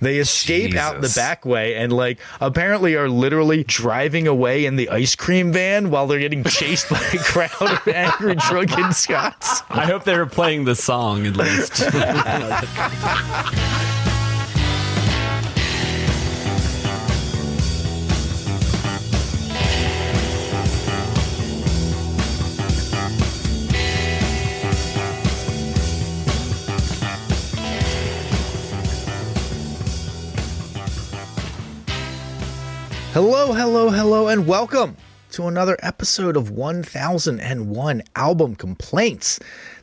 They escape out the back way and, like, apparently are literally driving away in the ice cream van while they're getting chased by a crowd of angry drunken Scots. I hope they were playing the song at least. Hello, hello, hello, and welcome to another episode of 1001 Album Complaints.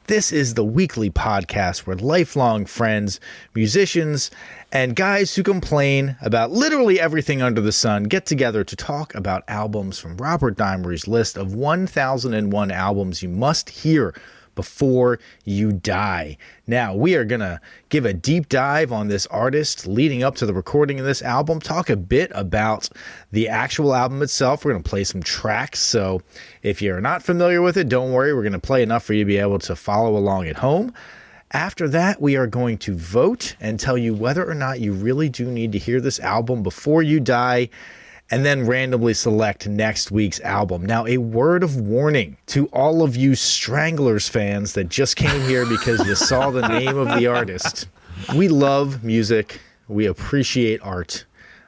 This is the weekly podcast where lifelong friends, musicians, and guys who complain about literally everything under the sun get together to talk about albums from Robert Dimery's list of 1001 albums you must hear before you die. Now, we are going to give a deep dive on this artist leading up to the recording of this album, talk a bit about the actual album itself. We're going to play some tracks, so if you're not familiar with it, don't worry. We're going to play enough for you to be able to follow along at home. After that, we are going to vote and tell you whether or not you really do need to hear this album before you die, and then randomly select next week's album. Now, a word of warning to all of you Stranglers fans that just came here because you saw the name of the artist. We love music, we appreciate art,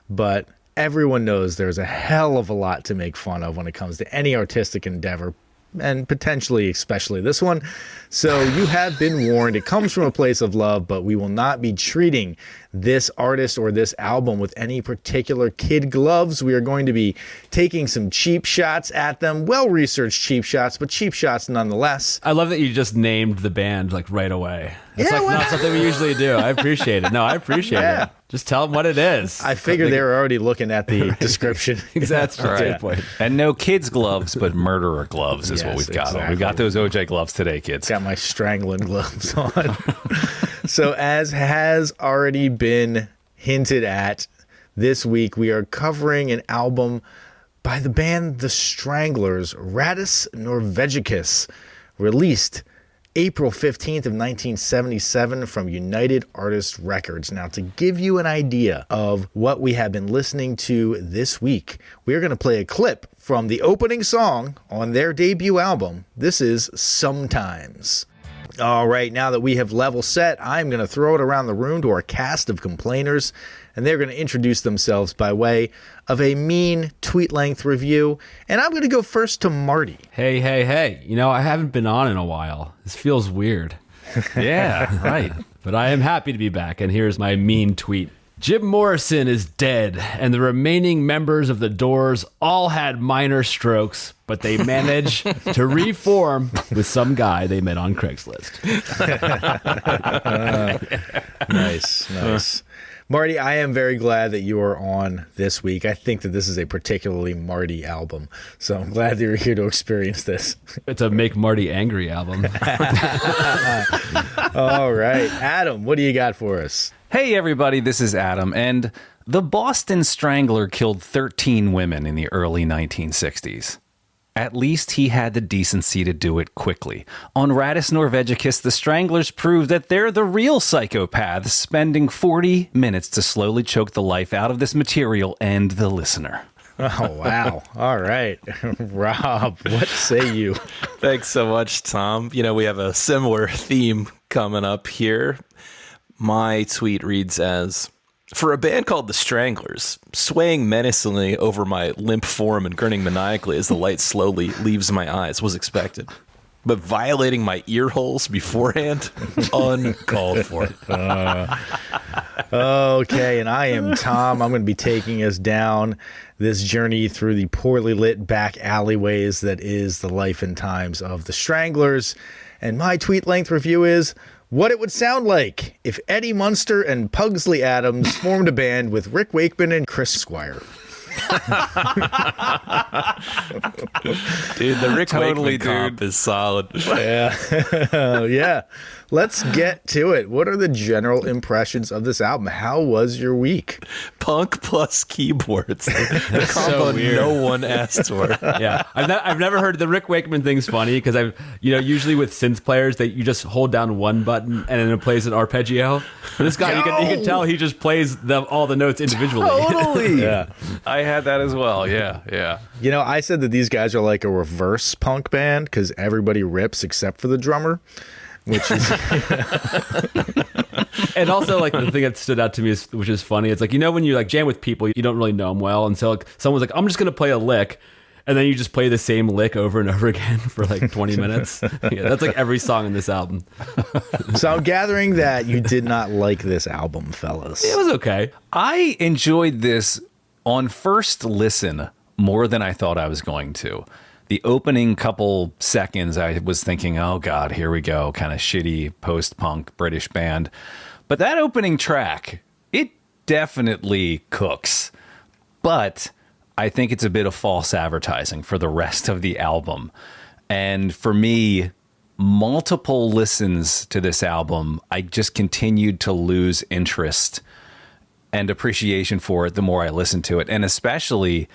but everyone knows there's a hell of a lot to make fun of when it comes to any artistic endeavor, and potentially especially this one. So you have been warned. It comes from a place of love, but we will not be treating this artist or this album with any particular kid gloves. We are going to be taking some cheap shots at them, well-researched cheap shots, but cheap shots nonetheless. I love that you just named the band like right away. It's not something we usually do. I appreciate it. No, I appreciate it. Just tell them what it is. I figured they were already looking at the description. That's right. Point. And no kids' gloves, but murderer gloves is what we've got. Exactly. We've got those OJ gloves today, kids. Got my strangling gloves on. So as has already been hinted at, this week we are covering an album by the band The Stranglers, Rattus Norvegicus, released April 15th of 1977 from United Artists Records. Now, to give you an idea of what we have been listening to this week, we are going to play a clip from the opening song on their debut album. This is Sometimes. All right, now that we have level set, I'm going to throw it around the room to our cast of complainers, and they're going to introduce themselves by way of a mean tweet-length review. And I'm going to go first to Marty. Hey. You know, I haven't been on in a while. This feels weird. Yeah, right. But I am happy to be back, and here's my mean tweet. Jim Morrison is dead, and the remaining members of the Doors all had minor strokes, but they managed to reform with some guy they met on Craigslist. Nice. Marty, I am very glad that you are on this week. I think that this is a particularly Marty album, so I'm glad that you're here to experience this. It's a Make Marty Angry album. All right. Adam, what do you got for us? Hey, everybody, this is Adam, and the Boston Strangler killed 13 women in the early 1960s. At least he had the decency to do it quickly. On Rattus Norvegicus, the Stranglers prove that they're the real psychopaths, spending 40 minutes to slowly choke the life out of this material and the listener. Oh, wow. All right. Rob, what say you? Thanks so much, Tom. You know, we have a similar theme coming up here. My tweet reads as, for a band called The Stranglers, swaying menacingly over my limp form and grinning maniacally as the light slowly leaves my eyes was expected. But violating my ear holes beforehand, uncalled for. Okay, and I am Tom. I'm going to be taking us down this journey through the poorly lit back alleyways that is the life and times of The Stranglers. And my tweet length review is what it would sound like if Eddie Munster and Pugsley Adams formed a band with Rick Wakeman and Chris Squire. Dude, the Rick Wakeman comp is solid. Yeah. Yeah. let's get to it. What are the general impressions of this album? How was your week? Punk plus keyboards. The combo no one asked for. Yeah, I've never heard the Rick Wakeman thing's funny because usually with synth players that you just hold down one button and then it plays an arpeggio. But this guy, you can tell he just plays all the notes individually. Totally. Yeah, I had that as well. Yeah. You know, I said that these guys are like a reverse punk band because everybody rips except for the drummer, which is... And also, like, the thing that stood out to me, which is funny, it's like, when you like jam with people, you don't really know them well. And so like, someone's like, I'm just going to play a lick. And then you just play the same lick over and over again for like 20 minutes. Yeah, that's like every song in this album. So I'm gathering that you did not like this album, fellas. It was okay. I enjoyed this on first listen more than I thought I was going to. The opening couple seconds, I was thinking, oh God, here we go, kind of shitty post-punk British band. But that opening track, it definitely cooks. But I think it's a bit of false advertising for the rest of the album. And for me, multiple listens to this album, I just continued to lose interest and appreciation for it the more I listened to it. And especially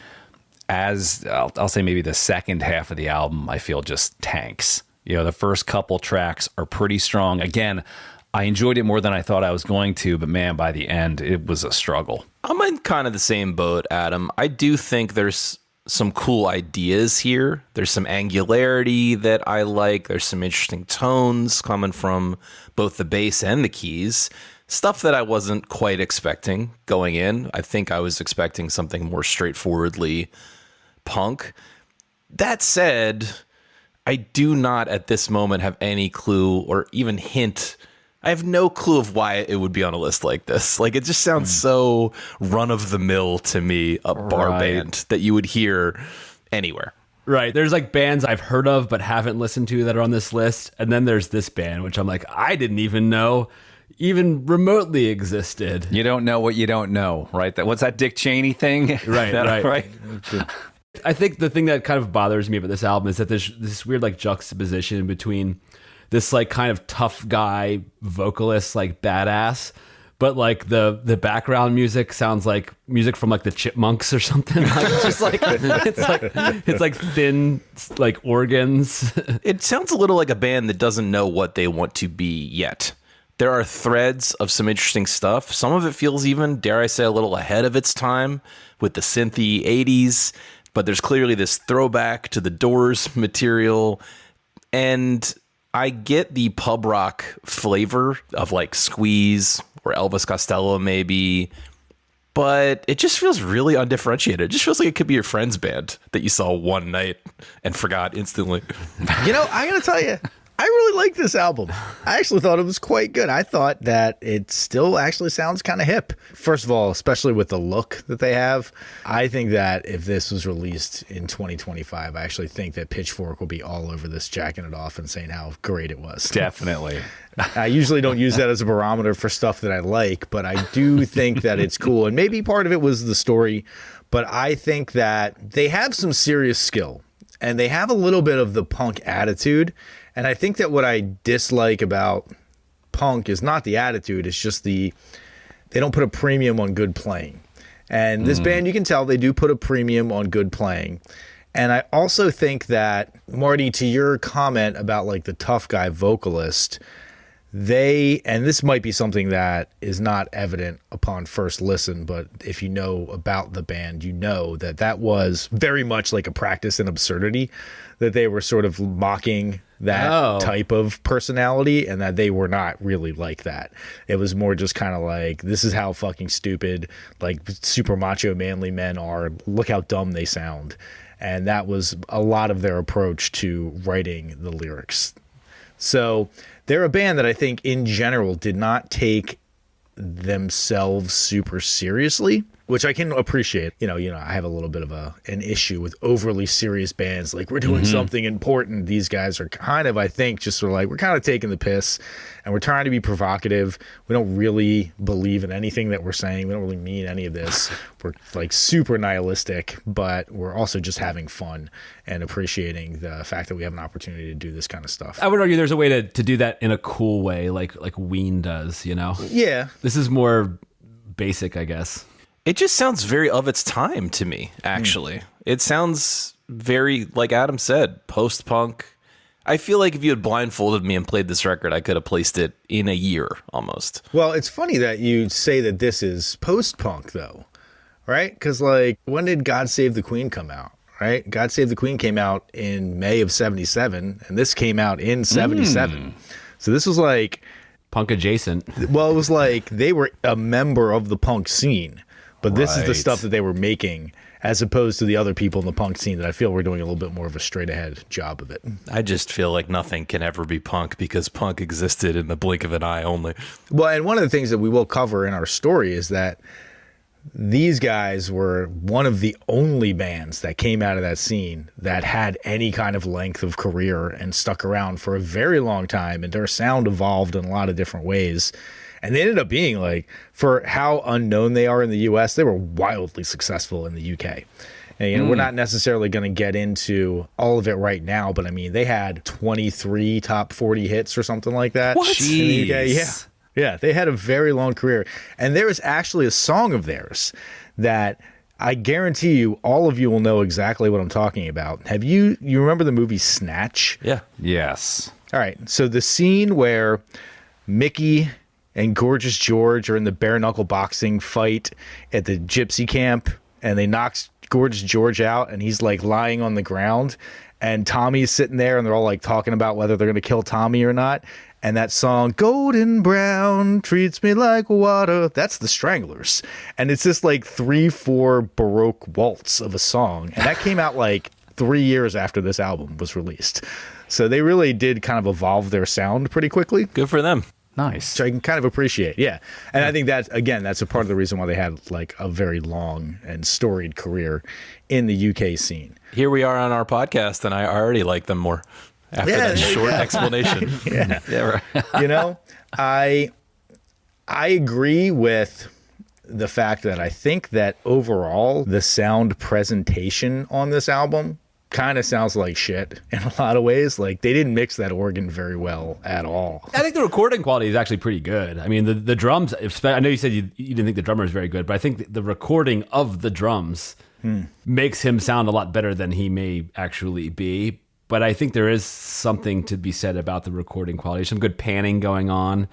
as I'll say maybe the second half of the album, I feel just tanks. The first couple tracks are pretty strong. Again, I enjoyed it more than I thought I was going to, but man, by the end, it was a struggle. I'm in kind of the same boat, Adam. I do think there's some cool ideas here. There's some angularity that I like. There's some interesting tones coming from both the bass and the keys. Stuff that I wasn't quite expecting going in. I think I was expecting something more straightforwardly punk. That said, I do not at this moment have any clue or even hint. I have no clue of why it would be on a list like this. Like, it just sounds so run-of-the-mill to me, a bar band that you would hear anywhere. Right. There's like bands I've heard of but haven't listened to that are on this list. And then there's this band, which I'm like, I didn't even know even remotely existed. You don't know what you don't know, right? What's that Dick Cheney thing? Right. I think the thing that kind of bothers me about this album is that there's this weird like juxtaposition between this like kind of tough guy vocalist, like badass, but like the background music sounds like music from like the Chipmunks or something. Like, it's just like it's like thin like organs. It sounds a little like a band that doesn't know what they want to be yet. There are threads of some interesting stuff. Some of it feels even, dare I say, a little ahead of its time with the synthy 80s, but there's clearly this throwback to the Doors material. And I get the pub rock flavor of like Squeeze or Elvis Costello maybe, but it just feels really undifferentiated. It just feels like it could be your friend's band that you saw one night and forgot instantly. I gotta tell you, I really like this album. I actually thought it was quite good. I thought that it still actually sounds kind of hip. First of all, especially with the look that they have, I think that if this was released in 2025, I actually think that Pitchfork will be all over this, jacking it off and saying how great it was. Definitely. I usually don't use that as a barometer for stuff that I like, but I do think that it's cool. And maybe part of it was the story, but I think that they have some serious skill and they have a little bit of the punk attitude. And I think that what I dislike about punk is not the attitude, it's just they don't put a premium on good playing. And this band, you can tell they do put a premium on good playing. And I also think that, Marty, to your comment about like the tough guy vocalist, and this might be something that is not evident upon first listen, but if you know about the band, you know that that was very much like a practice in absurdity, that they were sort of mocking that type of personality and that they were not really like that. It was more just kind of like, this is how fucking stupid like super macho manly men are. Look how dumb they sound. And that was a lot of their approach to writing the lyrics. So they're a band that I think in general did not take themselves super seriously. which I can appreciate. I have a little bit of an issue with overly serious bands. Like, we're doing something important. These guys are kind of, I think, just sort of like, we're kind of taking the piss and we're trying to be provocative. We don't really believe in anything that we're saying. We don't really mean any of this. We're like super nihilistic, but we're also just having fun and appreciating the fact that we have an opportunity to do this kind of stuff. I would argue there's a way to do that in a cool way, like Ween does, Yeah. This is more basic, I guess. It just sounds very of its time to me, actually. It sounds very, like Adam said, post-punk. I feel like if you had blindfolded me and played this record, I could have placed it in a year almost. Well, it's funny that you say that this is post-punk, though, right? Because, like, when did God Save the Queen come out, right? God Save the Queen came out in May of 77, and this came out in 77. So this was like... punk adjacent. Well, it was like they were a member of the punk scene, but this is the Right. stuff that they were making, as opposed to the other people in the punk scene that I feel were doing a little bit more of a straight ahead job of it. I just feel like nothing can ever be punk because punk existed in the blink of an eye only. Well, and one of the things that we will cover in our story is that these guys were one of the only bands that came out of that scene that had any kind of length of career and stuck around for a very long time, and their sound evolved in a lot of different ways. And they ended up being, like, for how unknown they are in the US, they were wildly successful in the UK. And, we're not necessarily going to get into all of it right now, but I mean, they had 23 top 40 hits or something like that. What? In the UK. Yeah. Jeez. Yeah, they had a very long career. And there is actually a song of theirs that I guarantee you, all of you will know exactly what I'm talking about. You remember the movie Snatch? Yeah. Yes. All right. So the scene where Mickey and Gorgeous George are in the bare knuckle boxing fight at the gypsy camp, and they knock Gorgeous George out, and he's like lying on the ground, and Tommy's sitting there, and they're all like talking about whether they're going to kill Tommy or not. And that song, Golden Brown treats me like water, that's the Stranglers. And it's this like 3/4 Baroque waltz of a song. And that came out like 3 years after this album was released. So they really did kind of evolve their sound pretty quickly, Good for them. Nice. which I can kind of appreciate. Yeah. And I think that, again, that's a part of the reason why they had like a very long and storied career in the UK scene. Here we are on our podcast, and I already like them more after that short explanation. Yeah. Yeah, right. I agree with the fact that I think that overall the sound presentation on this album kind of sounds like shit in a lot of ways. Like, they didn't mix that organ very well at all. I think the recording quality is actually pretty good. I mean, the drums, I know you said you didn't think the drummer is very good, but I think the recording of the drums makes him sound a lot better than he may actually be. But I think there is something to be said about the recording quality. Some good panning going on.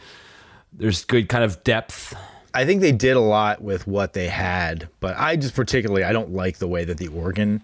There's good kind of depth. I think they did a lot with what they had, but I don't like the way that the organ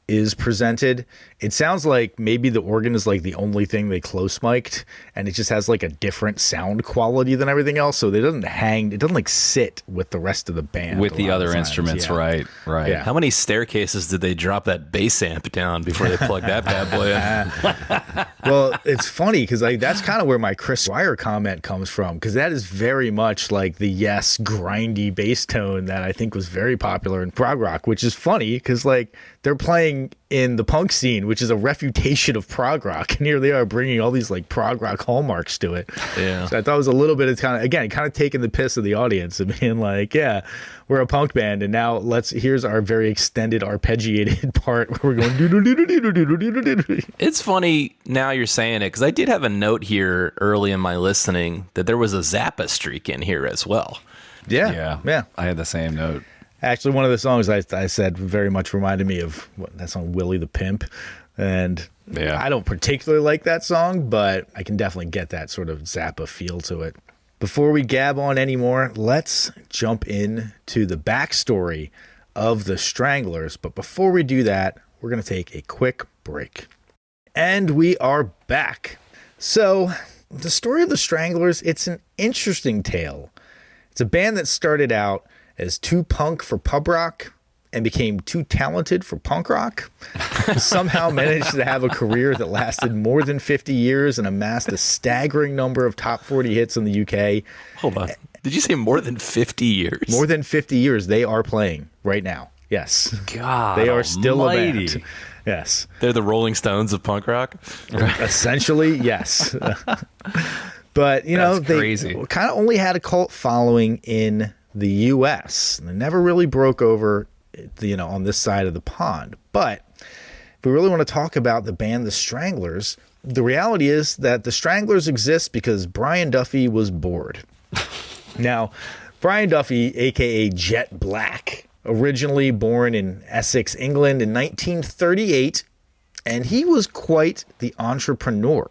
is presented. It sounds like maybe the organ is like the only thing they close mic'd, and it just has like a different sound quality than everything else. So it doesn't like sit with the rest of the band. With a the lot of other times. instruments, Yeah. right. Yeah. How many staircases did they drop that bass amp down before they plugged that bad boy in? Well, it's funny because like that's kind of where my Chris Squire comment comes from, because that is very much like the Yes grindy bass tone that I think was very popular in prog rock, which is funny because like they're playing in the punk scene, which is a refutation of prog rock, and here they are bringing all these like prog rock hallmarks to it. Yeah. So I thought it was a little bit of kind of taking the piss of the audience and being like, yeah, we're a punk band, and now here's our very extended arpeggiated part where we're going do-do-do-do-do-do-do-do-do-do. It's funny now you're saying it, because I did have a note here early in my listening that there was a Zappa streak in here as well. Yeah. I had the same note. Actually, one of the songs I said very much reminded me of that song, Willie the Pimp. And Yeah. I don't particularly like that song, but I can definitely get that sort of Zappa feel to it. Before we gab on anymore, let's jump into the backstory of the Stranglers. But before we do that, we're going to take a quick break. And we are back. So, the story of the Stranglers, it's an interesting tale. It's a band that started out as too punk for pub rock and became too talented for punk rock. Somehow managed to have a career that lasted more than 50 years and amassed a staggering number of top 40 hits in the UK. Hold on. Did you say more than 50 years? More than 50 years they are playing right now. Yes. God, they are still almighty. a band. Yes. They're the Rolling Stones of punk rock. Essentially, yes. But, you know, That's they crazy. kind of only had a cult following in the U.S. They never really broke over, you know, on this side of the pond. But if we really want to talk about the band The Stranglers, the reality is that The Stranglers exist because Brian Duffy was bored. Now, Brian Duffy, a.k.a. Jet Black, originally born in Essex, England in 1938, and he was quite the entrepreneur.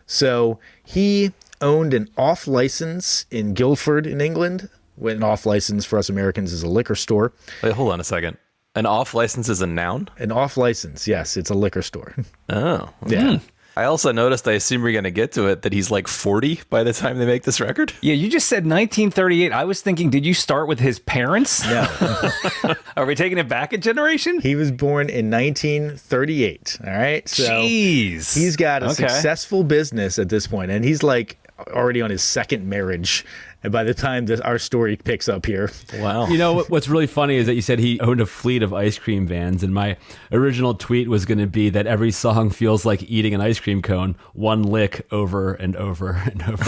So he owned an off-license in Guildford in England. An off-license for us Americans is a liquor store. Wait, hold on a second. An off license is a noun? An off-license, yes, it's a liquor store. Oh. Yeah. I also noticed, I assume we're going to get to it, that he's like 40 by the time they make this record. Yeah, you just said 1938. I was thinking, did you start with his parents? No. Are we taking it back a generation? He was born in 1938, all right? So Jeez. he's got a Okay. successful business at this point, and he's like already on his second marriage. And by the time our story picks up here, Wow. You know, what's really funny is that you said he owned a fleet of ice cream vans, and my original tweet was going to be that every song feels like eating an ice cream cone, one lick over and over and over.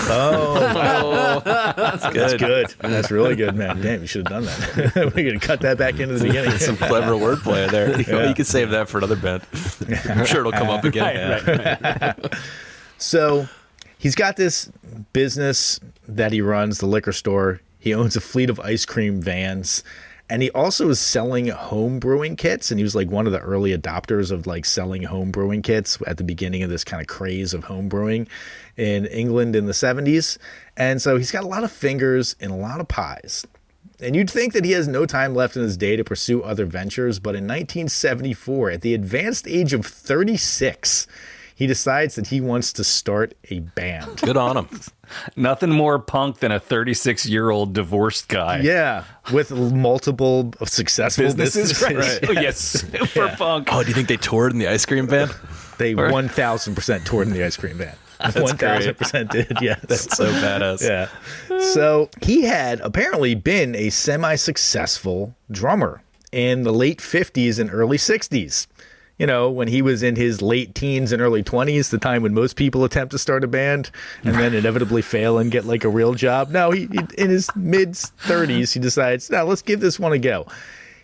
That's good. that's good. That's really good, man. Damn, you should have done that. We're going to cut that back into the beginning. Some clever wordplay there. You can save that for another band. I'm sure it'll come up again. Right. So he's got this business that he runs, the liquor store. He owns a fleet of ice cream vans. And he also is selling home brewing kits. And he was like one of the early adopters of like selling home brewing kits at the beginning of this kind of craze of home brewing in England in the 70s. And so he's got a lot of fingers in a lot of pies. And you'd think that he has no time left in his day to pursue other ventures. But in 1974, at the advanced age of 36, he decides that he wants to start a band. Good on him. Nothing more punk than a 36-year-old divorced guy. Yeah, with multiple successful businesses. Right. Oh, yes, super punk. Oh, do you think they toured in the ice cream van? They 1,000% toured in the ice cream van. 1,000% did, yes. That's so badass. Yeah. So he had apparently been a semi-successful drummer in the late 50s and early 60s. You know, when he was in his late teens and early 20s, the time when most people attempt to start a band and then inevitably fail and get like a real job. No, he in his mid 30s, he decides, now let's give this one a go.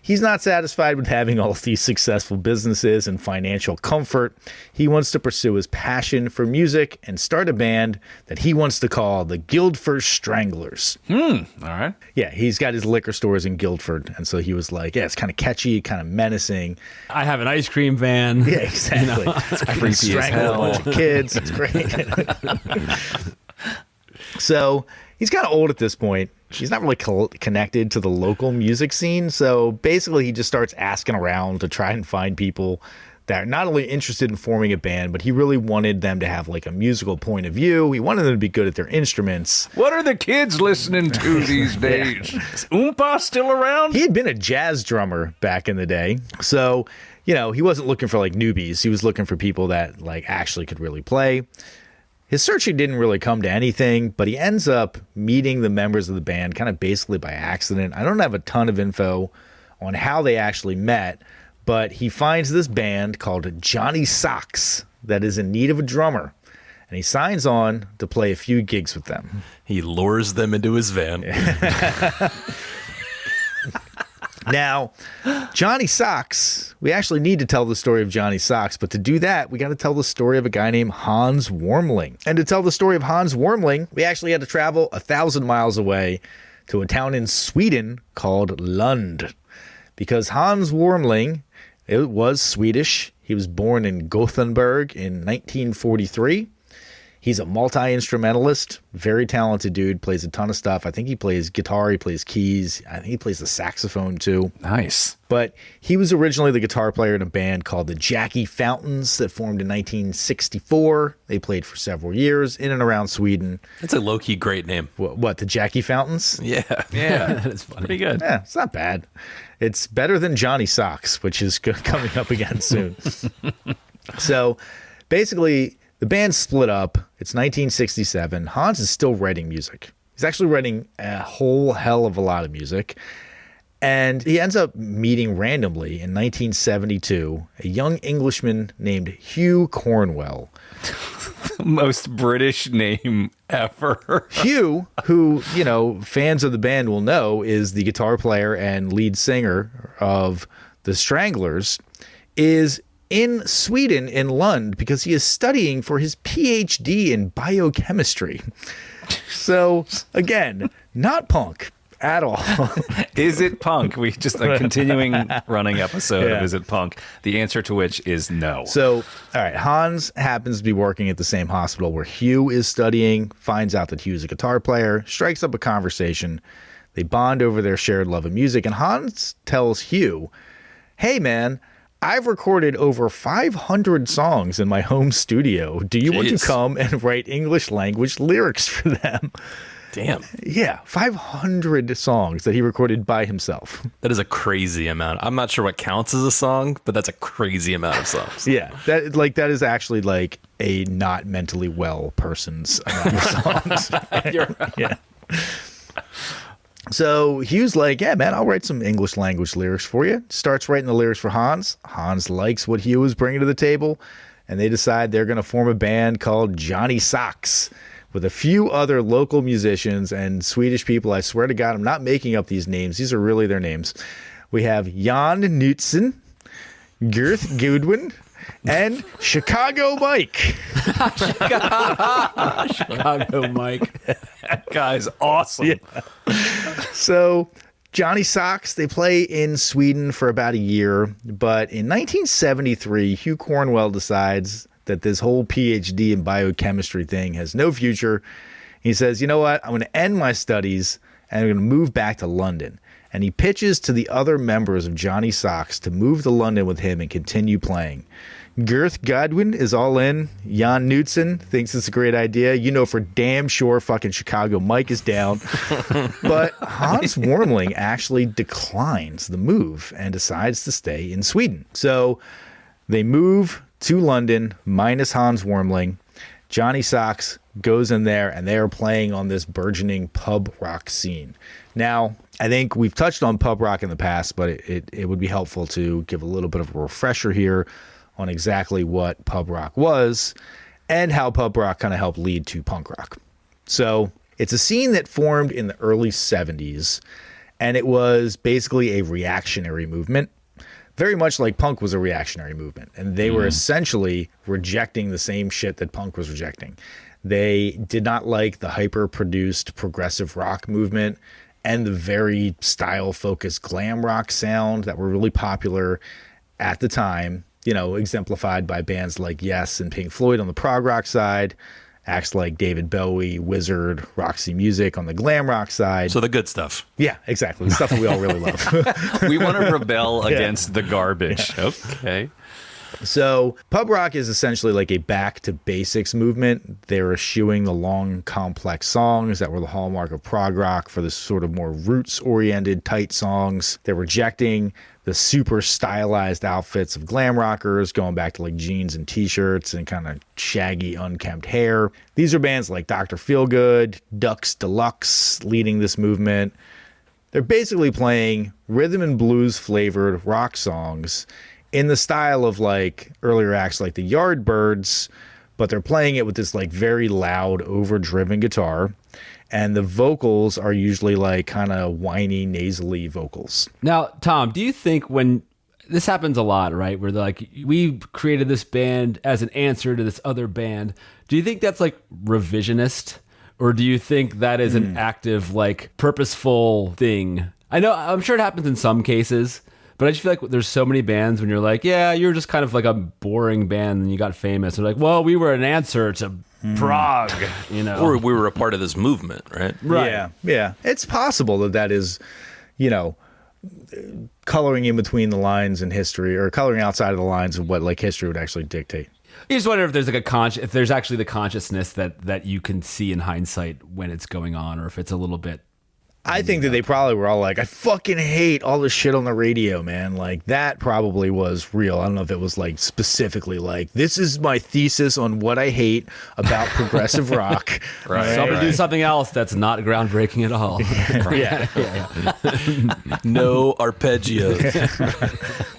He's not satisfied with having all of these successful businesses and financial comfort. He wants to pursue his passion for music and start a band that he wants to call the Guildford Stranglers. All right. Yeah, he's got his liquor stores in Guildford. And so he was like, yeah, it's kind of catchy, kind of menacing. I have an ice cream van. Yeah, exactly. I can strangle a bunch of kids. It's great. So he's kind of old at this point. He's not really connected to the local music scene. So basically, he just starts asking around to try and find people that are not only interested in forming a band, but he really wanted them to have like a musical point of view. He wanted them to be good at their instruments. What are the kids listening to these days? Is Oompa still around? He had been a jazz drummer back in the day. So, you know, he wasn't looking for like newbies. He was looking for people that like actually could really play. His searching didn't really come to anything, but he ends up meeting the members of the band kind of basically by accident. I don't have a ton of info on how they actually met, but he finds this band called Johnny Socks that is in need of a drummer, and he signs on to play a few gigs with them. He lures them into his van. Now, Johnny Socks, we actually need to tell the story of Johnny Socks, but to do that, we got to tell the story of a guy named Hans Wormling. And to tell the story of Hans Wormling, we actually had to travel 1,000 miles away to a town in Sweden called Lund. Because Hans Wormling, it was Swedish. He was born in Gothenburg in 1943. He's a multi-instrumentalist, very talented dude, plays a ton of stuff. I think he plays guitar, he plays keys, I think he plays the saxophone too. Nice. But he was originally the guitar player in a band called the Jackie Fountains that formed in 1964. They played for several years in and around Sweden. That's a low-key great name. What, the Jackie Fountains? Yeah. Yeah. That is funny. Pretty good. Yeah, it's not bad. It's better than Johnny Socks, which is coming up again soon. So basically, the band split up. It's 1967. Hans is still writing music. He's actually writing a whole hell of a lot of music. And he ends up meeting randomly in 1972 a young Englishman named Hugh Cornwell. Most British name ever. Hugh, who, fans of the band will know, is the guitar player and lead singer of the Stranglers, is in Sweden, in Lund, because he is studying for his PhD in biochemistry. So, again, not punk at all. Is it punk? We just a continuing running episode of Is It Punk? The answer to which is no. So, all right, Hans happens to be working at the same hospital where Hugh is studying, finds out that Hugh's a guitar player, strikes up a conversation. They bond over their shared love of music, and Hans tells Hugh, hey, man, I've recorded over 500 songs in my home studio. Do you want to come and write English language lyrics for them? Damn. Yeah, 500 songs that he recorded by himself. That is a crazy amount. I'm not sure what counts as a song, but that's a crazy amount of songs. Yeah, that is actually like a not mentally well person's amount of songs. You're right. Yeah. So Hugh's like, yeah, man, I'll write some English language lyrics for you. Starts writing the lyrics for Hans. Hans likes what Hugh is bringing to the table, and they decide they're going to form a band called Johnny Socks with a few other local musicians and Swedish people. I swear to God, I'm not making up these names. These are really their names. We have Jan Knutsen, Girth Goodwin, and Chicago Mike. Chicago Mike. That guy's awesome. Yeah. So Johnny Socks, they play in Sweden for about a year, but in 1973, Hugh Cornwell decides that this whole PhD in biochemistry thing has no future. He says, you know what? I'm going to end my studies and I'm going to move back to London. And he pitches to the other members of Johnny Socks to move to London with him and continue playing. Girth Godwin is all in. Jan Knutsen thinks it's a great idea. You know for damn sure fucking Chicago Mike is down. But Hans Wormling actually declines the move and decides to stay in Sweden. So they move to London minus Hans Wormling. Johnny Socks goes in there and they are playing on this burgeoning pub rock scene. Now, I think we've touched on pub rock in the past, but it would be helpful to give a little bit of a refresher here on exactly what pub rock was and how pub rock kind of helped lead to punk rock. So it's a scene that formed in the early 70s, and it was basically a reactionary movement, very much like punk was a reactionary movement. And they were essentially rejecting the same shit that punk was rejecting. They did not like the hyper-produced progressive rock movement and the very style-focused glam rock sound that were really popular at the time, exemplified by bands like Yes and Pink Floyd on the prog rock side, acts like David Bowie, Wizard, Roxy Music on the glam rock side. So the good stuff. Yeah, exactly. The stuff that we all really love. We want to rebel against the garbage. Yeah. Okay. So pub rock is essentially like a back to basics movement. They're eschewing the long, complex songs that were the hallmark of prog rock for the sort of more roots-oriented, tight songs. They're rejecting the super stylized outfits of glam rockers, going back to like jeans and t-shirts and kind of shaggy, unkempt hair. These are bands like Dr. Feelgood, Ducks Deluxe leading this movement. They're basically playing rhythm and blues flavored rock songs in the style of like earlier acts like the Yardbirds, but they're playing it with this like very loud, overdriven guitar. And the vocals are usually like kind of whiny, nasally vocals. Now, Tom, do you think when this happens a lot, right? Where they're like, we created this band as an answer to this other band. Do you think that's like revisionist? Or do you think that is an active, like purposeful thing? I'm sure it happens in some cases, but I just feel like there's so many bands when you're like, yeah, you're just kind of like a boring band and you got famous. They're like, well, we were an answer to prog, Or we were a part of this movement, right? Right. Yeah. It's possible that is, coloring in between the lines in history or coloring outside of the lines of what like history would actually dictate. You just wonder if there's like if there's actually the consciousness that you can see in hindsight when it's going on, or if it's a little bit I think that they probably were all like, I fucking hate all this shit on the radio, man. Like, that probably was real. I don't know if it was like specifically like, this is my thesis on what I hate about progressive rock. Right. So I'm going to do something else that's not groundbreaking at all. No arpeggios.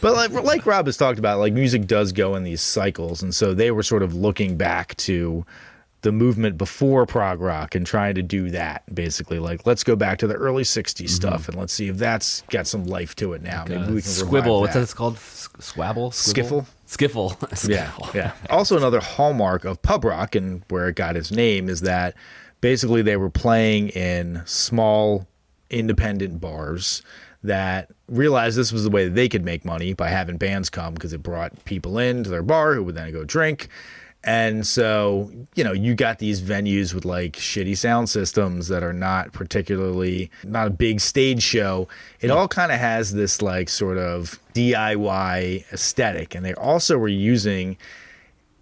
But like Rob has talked about, like, music does go in these cycles. And so they were sort of looking back to the movement before prog rock and trying to do that, basically. Like, let's go back to the early 60s stuff and let's see if that's got some life to it now. Maybe we can Squibble. revive What's that. that called? Squabble? Skiffle? Skiffle. Yeah. Also, another hallmark of pub rock and where it got its name is that basically they were playing in small independent bars that realized this was the way that they could make money by having bands come, because it brought people into their bar who would then go drink. And so, you know, you got these venues with like shitty sound systems that are not a big stage show. It all kind of has this like sort of DIY aesthetic. And they also were using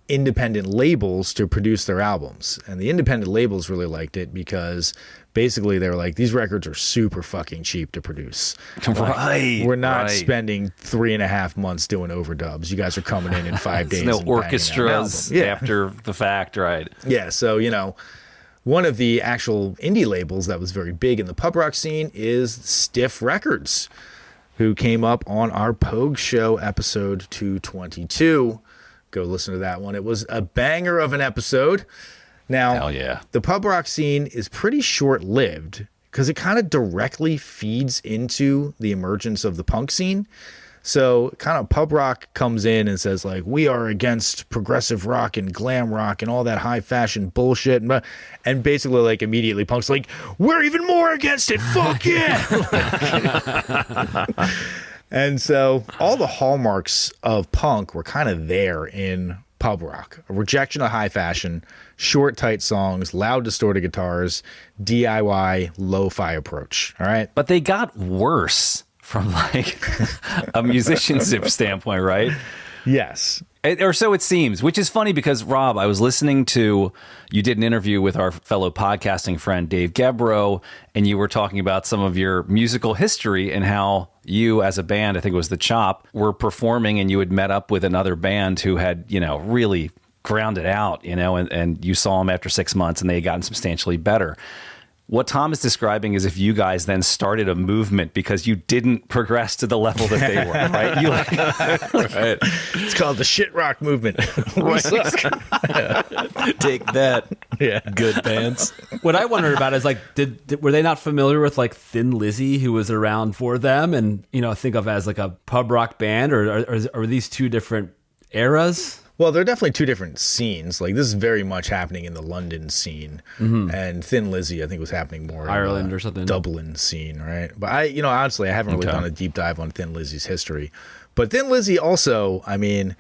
independent labels to produce their albums. And the independent labels really liked it because basically they were like, these records are super fucking cheap to produce. Right. We're not spending 3.5 months doing overdubs. You guys are coming in 5 days. No and banging out an orchestras album. after the fact, right? Yeah, so, you know, one of the actual indie labels that was very big in the pub rock scene is Stiff Records, who came up on our Pogue Show episode 222. Go listen to that one. It was a banger of an episode. Now, Hell yeah. The pub rock scene is pretty short-lived because it kind of directly feeds into the emergence of the punk scene. So kind of pub rock comes in and says like, we are against progressive rock and glam rock and all that high fashion bullshit. And basically like immediately punk's like, we're even more against it. Fuck yeah. And so all the hallmarks of punk were kind of there in pub rock. A rejection of high fashion, short, tight songs, loud, distorted guitars, DIY, lo-fi approach. All right. But they got worse from like a musicianship standpoint, right? Yes. Or so it seems, which is funny because, Rob, I was listening to, you did an interview with our fellow podcasting friend, Dave Gebro, and you were talking about some of your musical history and how you as a band, I think it was The Chop, were performing and you had met up with another band who had, you know, really ground it out, you know, and you saw them after 6 months and they had gotten substantially better. What Tom is describing is if you guys then started a movement because you didn't progress to the level that they were, right? You Right. It's called the shit rock movement. We suck. Take that. Yeah. Good bands. What I wondered about is like, were they not familiar with like Thin Lizzy, who was around for them, and you know, think of as like a pub rock band, or are these two different eras? Well, they're definitely two different scenes. Like, this is very much happening in the London scene. And Thin Lizzy, I think, was happening more Ireland in the or something. Dublin scene, right? But honestly, I haven't really done a deep dive on Thin Lizzy's history. But Thin Lizzy also, I mean,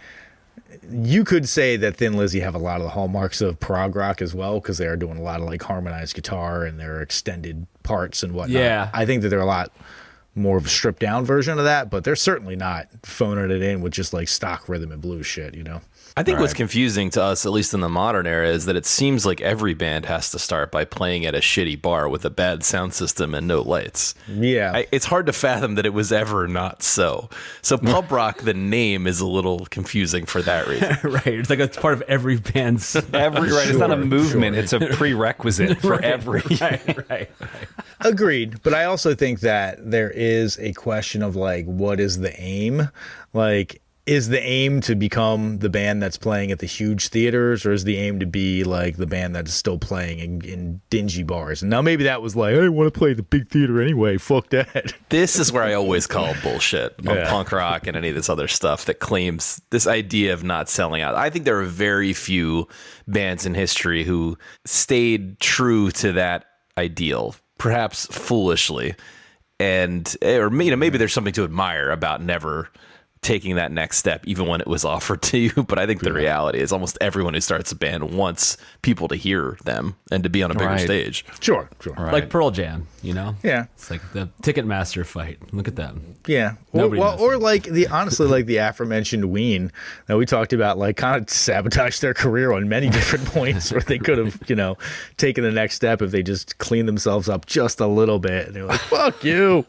you could say that Thin Lizzy have a lot of the hallmarks of prog rock as well, because they are doing a lot of like harmonized guitar and their extended parts and whatnot. Yeah. I think that they're a lot more of a stripped down version of that, but they're certainly not phoning it in with just like stock rhythm and blues shit, you know? I think what's confusing to us, at least in the modern era, is that it seems like every band has to start by playing at a shitty bar with a bad sound system and no lights. Yeah. It's hard to fathom that it was ever not so. So pub rock, the name, is a little confusing for that reason. Right. It's like it's part of every band's. right. It's not a movement. It's a prerequisite for every. Right. Agreed. But I also think that there is a question of like, what is the aim? Like, is the aim to become the band that's playing at the huge theaters, or is the aim to be like the band that's still playing in dingy bars? And now maybe that was like, I didn't want to play the big theater anyway. Fuck that. This is where I always call bullshit on punk rock and any of this other stuff that claims this idea of not selling out. I think there are very few bands in history who stayed true to that ideal, perhaps foolishly. And, or, you know, maybe there's something to admire about never taking that next step, even when it was offered to you. But I think the reality is almost everyone who starts a band wants people to hear them and to be on a bigger stage. Sure. Right. Like Pearl Jam, you know? Yeah. It's like the Ticketmaster fight. Look at them. Yeah. Or like the aforementioned Ween that we talked about, like kind of sabotaged their career on many different points where they could have, taken the next step if they just cleaned themselves up just a little bit. And they're like, fuck you.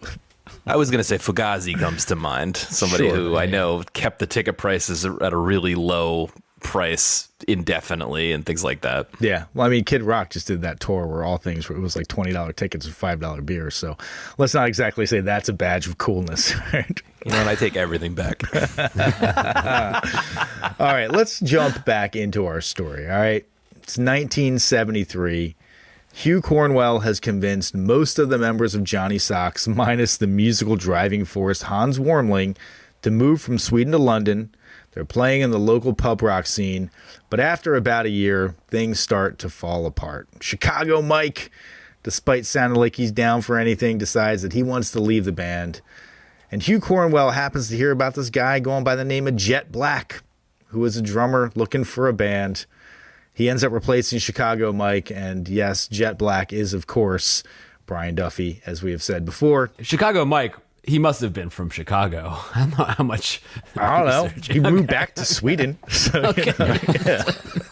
I was going to say Fugazi comes to mind. Somebody who I know kept the ticket prices at a really low price indefinitely and things like that. Yeah. Well, I mean, Kid Rock just did that tour where all things were, it was like $20 tickets and $5 beer. So let's not exactly say that's a badge of coolness, right? You know, and I take everything back. All right, let's jump back into our story. All right. It's 1973. Hugh Cornwell has convinced most of the members of Johnny Sox, minus the musical driving force Hans Wormling, to move from Sweden to London. They're playing in the local pub rock scene, but after about a year, things start to fall apart. Chicago Mike, despite sounding like he's down for anything, decides that he wants to leave the band. And Hugh Cornwell happens to hear about this guy going by the name of Jet Black, who is a drummer looking for a band. He ends up replacing Chicago Mike, and yes, Jet Black is, of course, Brian Duffy, as we have said before. Chicago Mike, he must have been from Chicago. I don't know how much. I don't know. He moved back to Sweden. So,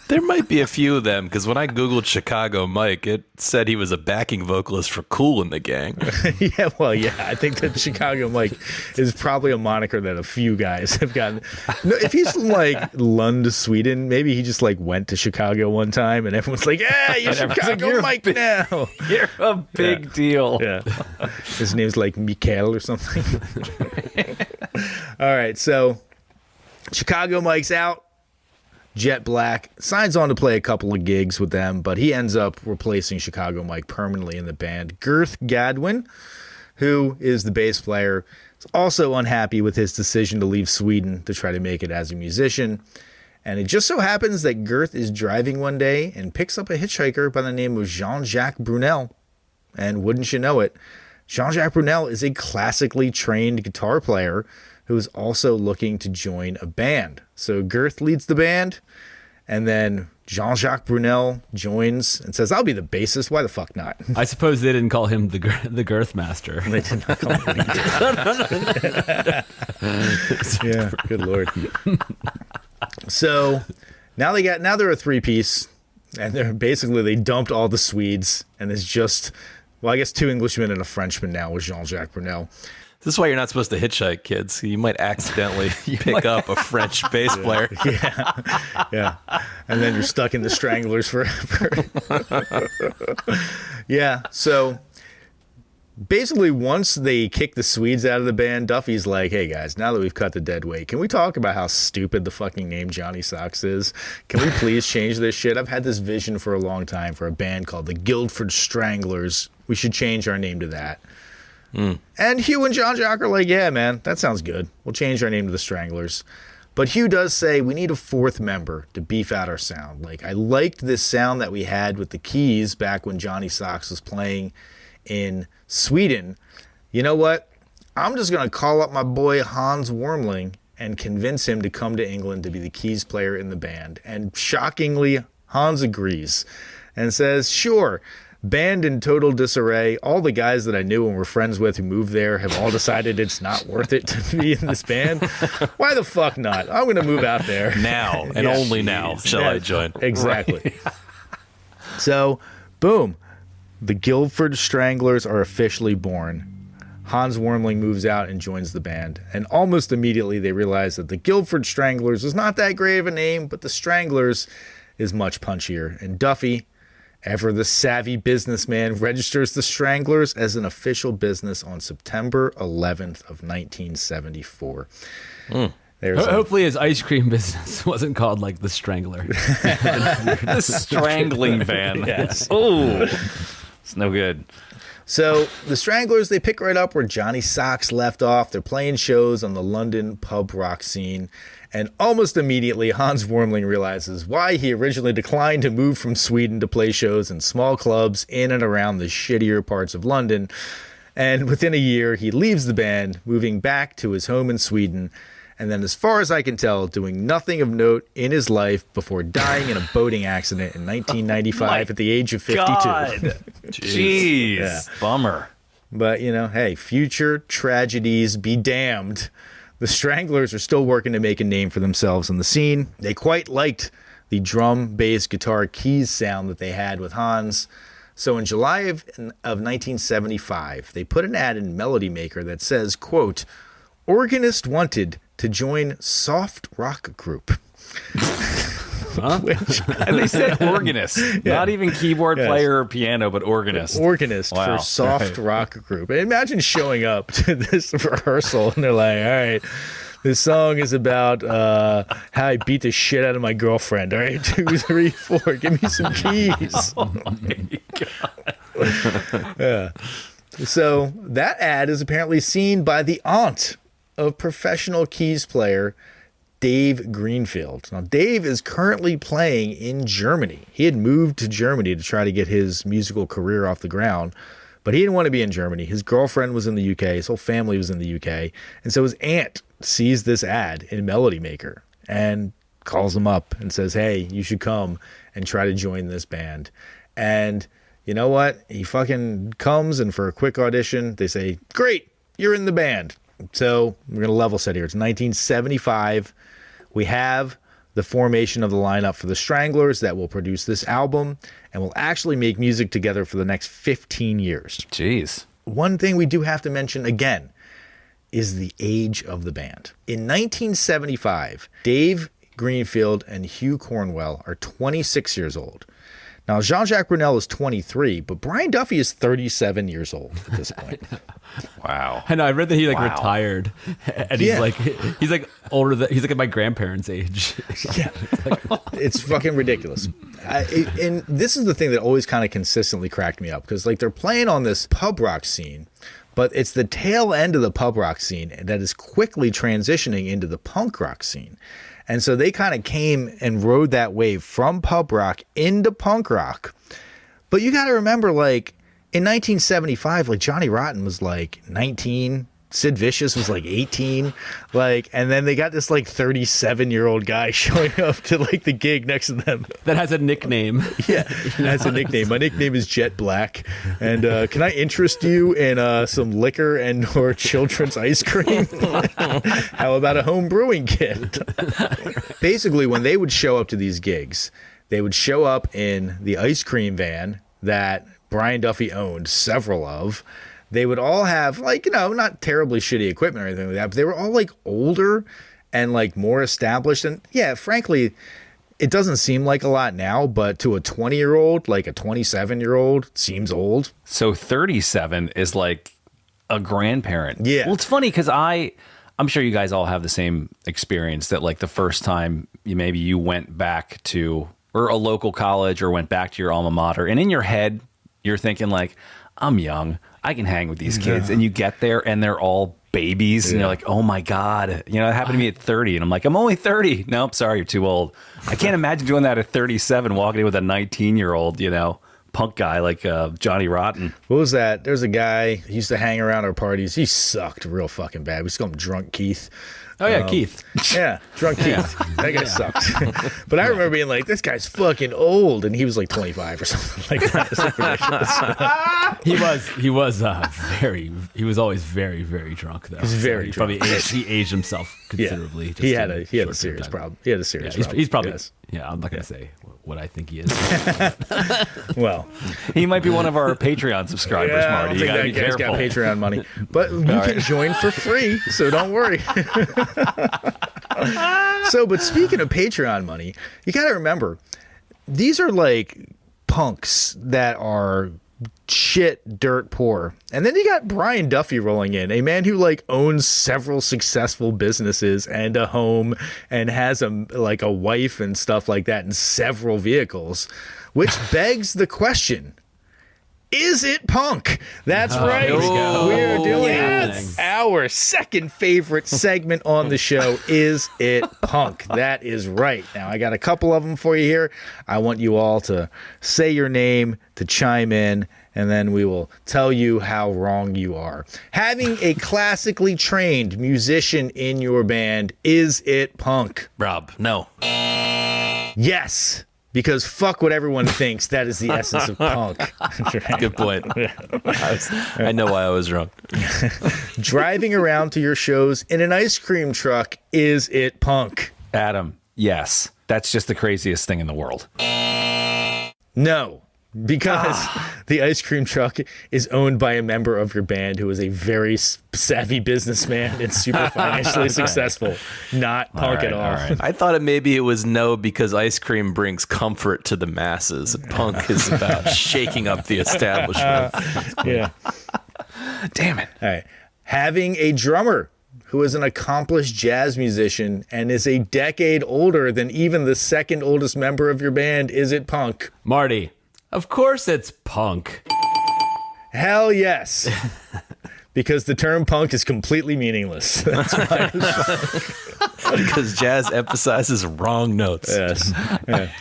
There might be a few of them, because when I Googled Chicago Mike, it said he was a backing vocalist for Kool and the Gang. Yeah. I think that Chicago Mike is probably a moniker that a few guys have gotten. No, if he's from like Lund, Sweden, maybe he just like went to Chicago one time and everyone's like, "Yeah, you're Chicago Mike now. You're a big deal." Yeah. His name's like Mikael or something. All right, so Chicago Mike's out. Jet Black signs on to play a couple of gigs with them, but he ends up replacing Chicago Mike permanently in the band. Girth Gadwin, who is the bass player, is also unhappy with his decision to leave Sweden to try to make it as a musician. And it just so happens that Girth is driving one day and picks up a hitchhiker by the name of Jean-Jacques Brunel. And wouldn't you know it, Jean-Jacques Brunel is a classically trained guitar player who is also looking to join a band. So Girth leads the band, and then Jean-Jacques Brunel joins and says, "I'll be the bassist. Why the fuck not?" I suppose they didn't call him the Girth Master. They did not call him the Girth. Yeah, good lord. So now they're a three-piece, and they dumped all the Swedes, and it's just, well, I guess 2 Englishmen and a Frenchman now with Jean-Jacques Brunel. This is why you're not supposed to hitchhike, kids. You might accidentally pick up a French bass player. Yeah. And then you're stuck in the Stranglers forever. Yeah. So basically, once they kick the Swedes out of the band, Duffy's like, "Hey guys, now that we've cut the dead weight, can we talk about how stupid the fucking name Johnny Sox is? Can we please change this shit? I've had this vision for a long time for a band called the Guildford Stranglers. We should change our name to that." And Hugh and Jean-Jacques are like, "Yeah, man, that sounds good. We'll change our name to the Stranglers." But Hugh does say, "We need a 4th member to beef out our sound. Like, I liked this sound that we had with the keys back when Johnny Sox was playing in Sweden. You know what? I'm just going to call up my boy Hans Wormling and convince him to come to England to be the keys player in the band." And shockingly, Hans agrees and says, "Sure. Band in total disarray. All the guys that I knew and were friends with who moved there have all decided it's not worth it to be in this band. Why the fuck not? I'm going to move out there. Now, and only now, shall I join." Exactly. Right. So, boom. The Guildford Stranglers are officially born. Hans Wormling moves out and joins the band. And almost immediately they realize that the Guildford Stranglers is not that great of a name, but the Stranglers is much punchier. And Duffy, ever the savvy businessman, registers the Stranglers as an official business on September 11th of 1974. Hopefully his ice cream business wasn't called like the Strangler. The Strangling Van. Yes. Oh, it's no good. So the Stranglers, they pick right up where Johnny Sox left off. They're playing shows on the London pub rock scene. And almost immediately, Hans Wormling realizes why he originally declined to move from Sweden to play shows in small clubs in and around the shittier parts of London. And within a year, he leaves the band, moving back to his home in Sweden. and then, as far as I can tell, doing nothing of note in his life before dying in a boating accident in 1995 at the age of 52. God. Jeez. Yeah. Bummer. But, hey, future tragedies be damned. The Stranglers are still working to make a name for themselves in the scene. They quite liked the drum, bass, guitar, keys sound that they had with Hans. So in July of 1975, they put an ad in Melody Maker that says, quote, "Organist wanted to join soft rock group." And they said organist, not even keyboard player or piano, but organist. Organist for soft rock group. And imagine showing up to this rehearsal and they're like, all right, this song is about how I beat the shit out of my girlfriend. All right, 2, 3, 4, give me some keys. Oh my God. Yeah. So that ad is apparently seen by the aunt of professional keys player Dave Greenfield. Now, Dave is currently playing in Germany. He had moved to Germany to try to get his musical career off the ground, but he didn't want to be in Germany. His girlfriend was in the UK. His whole family was in the UK. And so his aunt sees this ad in Melody Maker and calls him up and says, hey, you should come and try to join this band. And you know what? He fucking comes, and for a quick audition, they say, great, you're in the band. So we're going to level set here. It's 1975. We have the formation of the lineup for the Stranglers that will produce this album and will actually make music together for the next 15 years. Jeez. One thing we do have to mention again is the age of the band. In 1975, Dave Greenfield and Hugh Cornwell are 26 years old. Now, Jean-Jacques Brunel is 23, but Brian Duffy is 37 years old at this point. Wow. I know. I read that he retired, and he's older than he's like at my grandparents' age. Yeah, it's fucking ridiculous. And this is the thing that always kind of consistently cracked me up, because they're playing on this pub rock scene, but it's the tail end of the pub rock scene that is quickly transitioning into the punk rock scene. And so they kind of came and rode that wave from pub rock into punk rock. But you got to remember, in 1975, Johnny Rotten was 19, Sid Vicious was 18, and then they got this 37-year-old guy showing up to the gig next to them that has a nickname. Yeah, has a nickname. My nickname is Jet Black, and can I interest you in some liquor and or children's ice cream? How about a home brewing kit? Basically, when they would show up to these gigs, they would show up in the ice cream van that Brian Duffy owned several of. They would all have not terribly shitty equipment or anything like that, but they were all older and more established. And yeah, frankly, it doesn't seem like a lot now, but to a 20-year-old, a 27-year-old seems old. So 37 is a grandparent. Yeah. Well, it's funny because I'm sure you guys all have the same experience that the first time you went back to or a local college or went back to your alma mater, and in your head you're thinking I'm young, I can hang with these kids. And you get there and they're all babies and you're like, oh my God. It happened to me at 30 and I'm like, I'm only 30. Nope, sorry, you're too old. I can't imagine doing that at 37, walking in with a 19-year-old, punk guy like Johnny Rotten. What was that? There's a guy who used to hang around our parties. He sucked real fucking bad. We used to call him Drunk Keith. Oh, yeah, Keith. Yeah, Drunk Keith. That guy sucked. But I remember being this guy's fucking old. And he was 25 or something like that. He was always very, very drunk, though. He's very drunk. Probably he aged himself considerably. Yeah. He had a serious problem. He had a serious problem. He's probably, I'm not going to say what I think he is. Well, he might be one of our Patreon subscribers, Marty. You got to be careful. He's got Patreon money. But you can join for free, so don't worry. But speaking of Patreon money, you got to remember, these are punks that are shit dirt poor. And then you got Brian Duffy rolling in, a man who owns several successful businesses and a home and has a wife and stuff like that and several vehicles, which begs the question, is it punk? That's right. Here we go. We're doing our second favorite segment on the show. Is it punk? That is right. Now, I got a couple of them for you here. I want you all to say your name, to chime in, and then we will tell you how wrong you are. Having a classically trained musician in your band, is it punk? Rob, no. Yes, because fuck what everyone thinks. That is the essence of punk. Good point. I know why I was wrong. Driving around to your shows in an ice cream truck, is it punk? Adam, yes. That's just the craziest thing in the world. No, because the ice cream truck is owned by a member of your band who is a very savvy businessman and super financially successful. Not punk at all. I thought maybe it was no because ice cream brings comfort to the masses. Punk is about shaking up the establishment. Yeah. Damn it. All right. Having a drummer who is an accomplished jazz musician and is a decade older than even the second oldest member of your band, is it punk? Marty, of course it's punk. Hell yes. Because the term punk is completely meaningless. That's why it's punk. Because jazz emphasizes wrong notes. Yes. Yeah.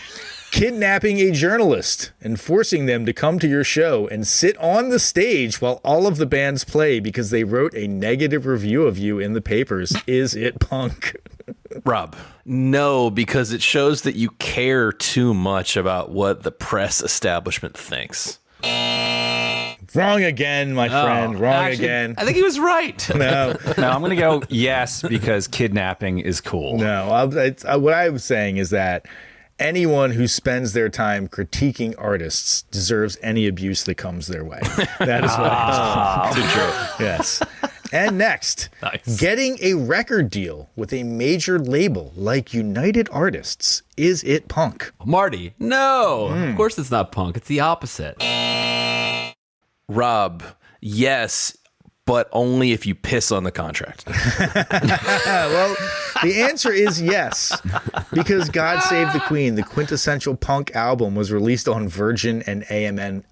Kidnapping a journalist and forcing them to come to your show and sit on the stage while all of the bands play because they wrote a negative review of you in the papers. Is it punk? Rob, no, because it shows that you care too much about what the press establishment thinks. Wrong again, my friend. Wrong Actually, again. I think he was right. No, No, I'm going to go yes because kidnapping is cool. no. What I was saying is that anyone who spends their time critiquing artists deserves any abuse that comes their way. That is what I was Yes. And next, getting a record deal with a major label like United Artists. Is it punk? Marty, no. Of course it's not punk. It's the opposite. Rob, yes, but only if you piss on the contract. Well, the answer is yes, because God Save the Queen, the quintessential punk album, was released on Virgin and A&M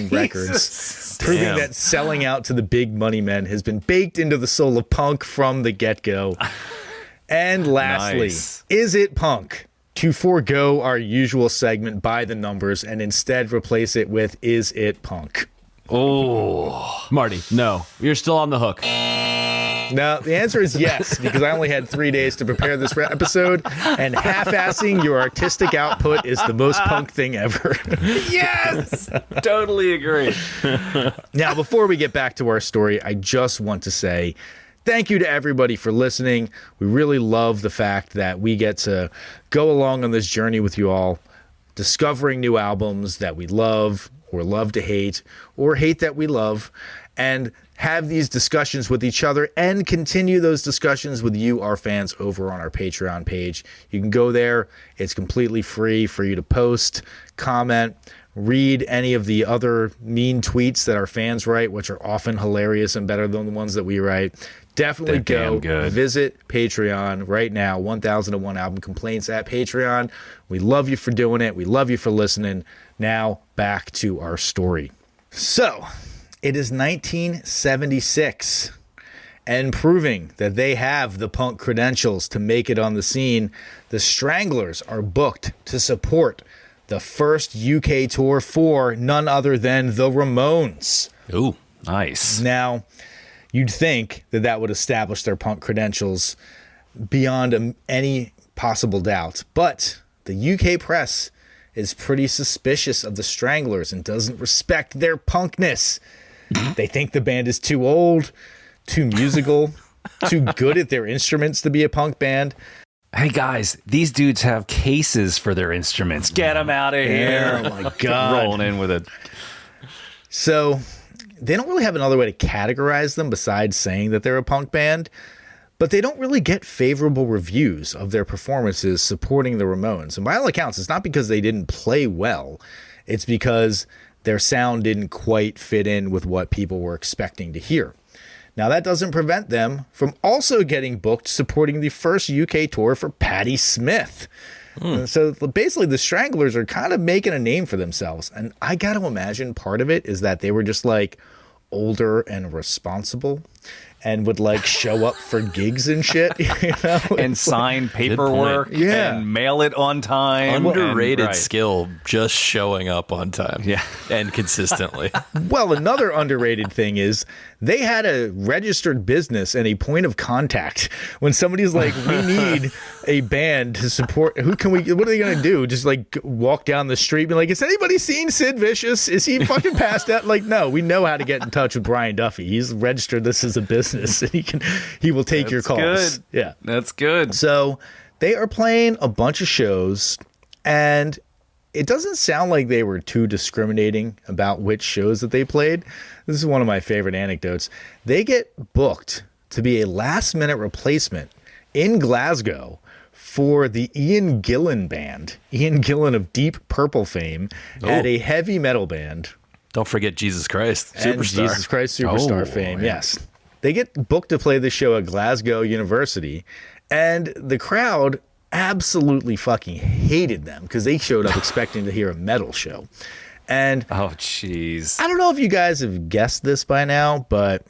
Records, proving Damn. that selling out to the big money men has been baked into the soul of punk from the get-go. And lastly, Nice. is it punk to forego our usual segment by the numbers and instead replace it with is it punk? Oh, Marty, no. You're still on the hook. No, the answer is yes, because I only had 3 days to prepare this episode, and half-assing your artistic output is the most punk thing ever. Yes! Totally agree. Now, before we get back to our story, I just want to say thank you to everybody for listening. We really love the fact that we get to go along on this journey with you all, discovering new albums that we love or love to hate, or hate that we love, and have these discussions with each other and continue those discussions with you, our fans, over on our Patreon page. You can go there. It's completely free for you to post, comment, read any of the other mean tweets that our fans write, which are often hilarious and better than the ones that we write. Definitely They're go damn good. visit Patreon right now. 1001 Album Complaints at Patreon. We love you for doing it. We love you for listening. Now back to our story. So it is 1976, and proving that they have the punk credentials to make it on the scene, the Stranglers are booked to support the first UK tour for none other than the Ramones. Ooh, nice. Now, you'd think that that would establish their punk credentials beyond any possible doubt, but the UK press is pretty suspicious of the Stranglers and doesn't respect their punkness. They think the band is too old, too musical, too good at their instruments to be a punk band. Hey guys, these dudes have cases for their instruments. Get them out of here. Oh my God. Rolling in with it. So they don't really have another way to categorize them besides saying that they're a punk band, but they don't really get favorable reviews of their performances supporting the Ramones. And by all accounts, it's not because they didn't play well. It's because their sound didn't quite fit in with what people were expecting to hear. Now, that doesn't prevent them from also getting booked supporting the first UK tour for Patti Smith. So basically, the Stranglers are kind of making a name for themselves. And I got to imagine part of it is that they were just like older and responsible. and would like show up for gigs and shit, you know? And sign paperwork Yeah. and mail it on time. Underrated Right. skill, just showing up on time. Yeah. And consistently. Well, another underrated thing is they had a registered business and a point of contact. When somebody's like, we need a band to support, what are they going to do? Just like walk down the street and be like, has anybody seen Sid Vicious? Is he fucking past that? Like, no, we know how to get in touch with Brian Duffy. He's registered this as a business and he will take your calls. Good. Yeah. That's good. So they are playing a bunch of shows, and it doesn't sound like they were too discriminating about which shows that they played. This is one of my favorite anecdotes. They get booked to be a last-minute replacement in Glasgow for the Ian Gillan band. Ian Gillan of Deep Purple fame had a heavy metal band. Don't forget Jesus Christ. And Superstar. Jesus Christ Superstar fame, yes. They get booked to play the show at Glasgow University, and the crowd absolutely fucking hated them because they showed up expecting to hear a metal show. And Oh, jeez. I don't know if you guys have guessed this by now, but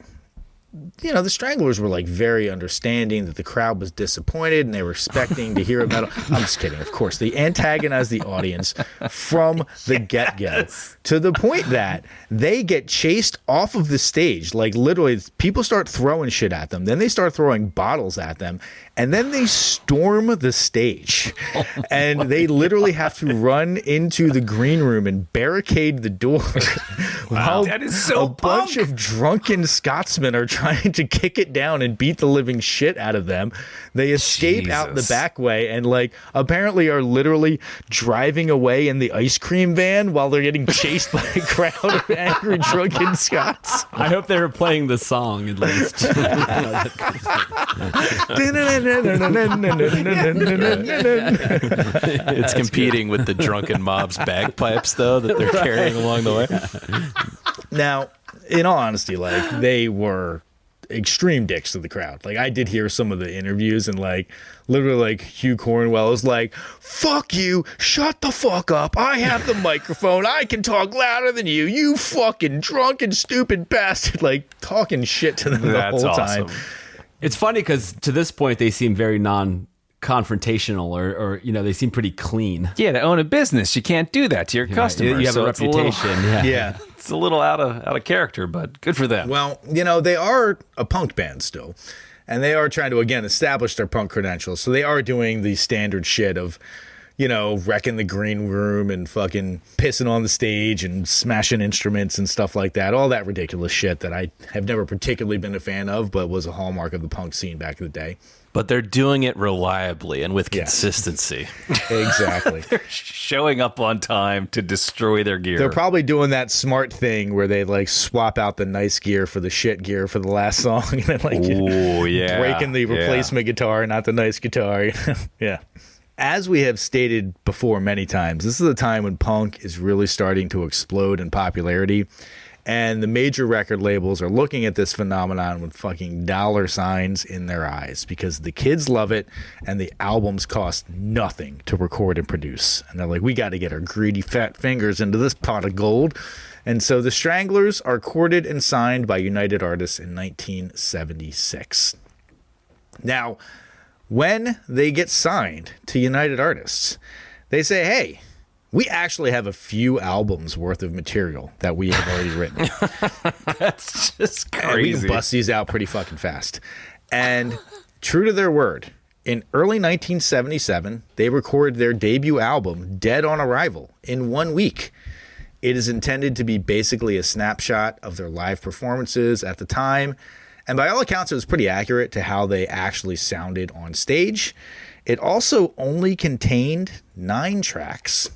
you know, the Stranglers were like very understanding that the crowd was disappointed and they were expecting to hear a metal. I'm just kidding. Of course, they antagonized the audience from the get-go to the point that they get chased off of the stage. Like literally people start throwing shit at them. Then they start throwing bottles at them. And then they storm the stage. And they literally have to run into the green room and barricade the door. While That is so a bunch of drunken Scotsmen are trying to kick it down and beat the living shit out of them. They escape out the Jesus. back way and like apparently are literally driving away in the ice cream van while they're getting chased by a crowd of angry drunken Scots. I hope they were playing the song at least. It's competing with the drunken mob's bagpipes, though, that they're carrying along the way. Now, in all honesty, like they were extreme dicks to the crowd. Like I did hear some of the interviews and like literally like Hugh Cornwell is like, fuck you, shut the fuck up. I have the microphone. I can talk louder than you. You fucking drunken stupid bastard. Like talking shit to them That's the whole awesome. time. It's funny because to this point they seem very non-confrontational, or you know, they seem pretty clean. Yeah, to own a business, you can't do that to your customers. You have so a it's little- reputation. Yeah. It's a little out of character, but good for them. Well, you know, they are a punk band still. And they are trying to, again, establish their punk credentials. So they are doing the standard shit of, you know, wrecking the green room and fucking pissing on the stage and smashing instruments and stuff like that. All that ridiculous shit that I have never particularly been a fan of, but was a hallmark of the punk scene back in the day. But they're doing it reliably and with consistency. Exactly. Showing up on time to destroy their gear. They're probably doing that smart thing where they like swap out the nice gear for the shit gear for the last song and then like Ooh, yeah. breaking the replacement guitar, not the nice guitar. Yeah. As we have stated before many times, this is the time when punk is really starting to explode in popularity. And the major record labels are looking at this phenomenon with fucking dollar signs in their eyes because the kids love it and the albums cost nothing to record and produce. And they're like, we got to get our greedy fat fingers into this pot of gold. And so the Stranglers are courted and signed by United Artists in 1976. Now, when they get signed to United Artists, they say, hey, we actually have a few albums worth of material that we have already written. That's just And we crazy. can bust these out pretty fucking fast. And true to their word, in early 1977, they recorded their debut album, Dead on Arrival, in 1 week. It is intended to be basically a snapshot of their live performances at the time. And by all accounts, it was pretty accurate to how they actually sounded on stage. It also only contained 9 tracks.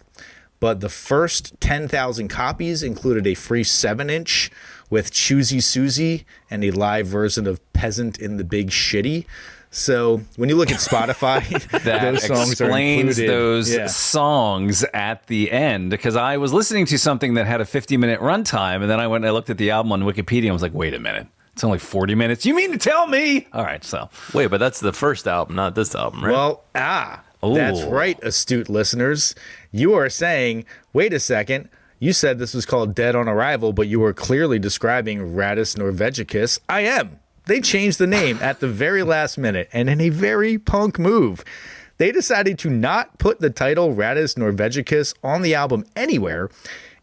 But the first 10,000 copies included a free 7-inch with Choosy Susie and a live version of Peasant in the Big Shitty. So when you look at Spotify, That those songs explains are included. those Yeah. songs at the end, because I was listening to something that had a 50-minute runtime, and then I went and I looked at the album on Wikipedia and was like, wait a minute. It's only 40 minutes. You mean to tell me? All right, so. Wait, but that's the first album, not this album, right? Well, that's Ooh. right, astute listeners. You are saying, wait a second, you said this was called Dead on Arrival, but you were clearly describing Rattus Norvegicus. I am. they changed the name at the very last minute, and in a very punk move, they decided to not put the title Rattus Norvegicus on the album anywhere,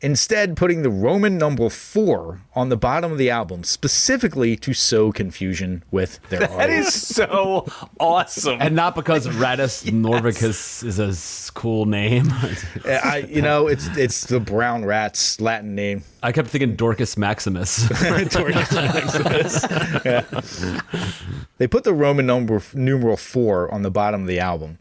instead putting the Roman number 4 on the bottom of the album, specifically to sow confusion with their That audience. is so awesome. And not because Rattus Norvegicus is a cool name. It's the brown rat's Latin name. I kept thinking Dorcas Maximus. Yeah. They put the Roman numeral 4 on the bottom of the album.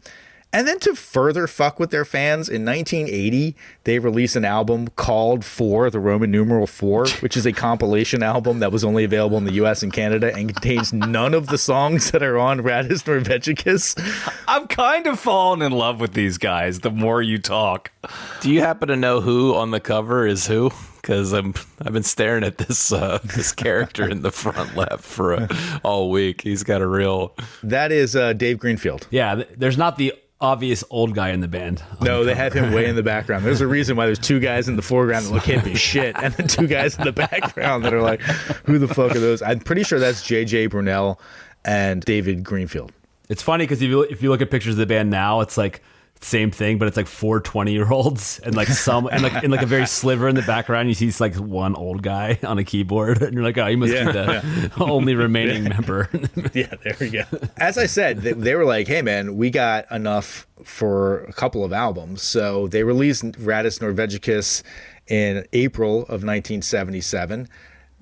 And then to further fuck with their fans, in 1980, they released an album called 4, the Roman numeral 4, which is a compilation album that was only available in the US and Canada and contains none of the songs that are on Rattus Norvegicus. I'm kind of falling in love with these guys the more you talk. Do you happen to know who on the cover is who? Because I've been staring at this this character in the front left for all week. He's got a real... That is Dave Greenfield. Yeah, there's not the obvious old guy in the band. No, they have him way in the background. There's a reason why there's 2 guys in the foreground that look hip as shit, and then 2 guys in the background that are like, who the fuck are those? I'm pretty sure that's J.J. Brunel and David Greenfield. It's funny because if you look at pictures of the band now, it's like same thing, but it's like 4 20-year-olds and like some and like in like a very sliver in the background, you see it's like one old guy on a keyboard, and you're like, oh, you must be the only remaining member. Yeah, there we go. As I said, they were like, hey man, we got enough for a couple of albums, so they released Rattus Norvegicus in April of 1977.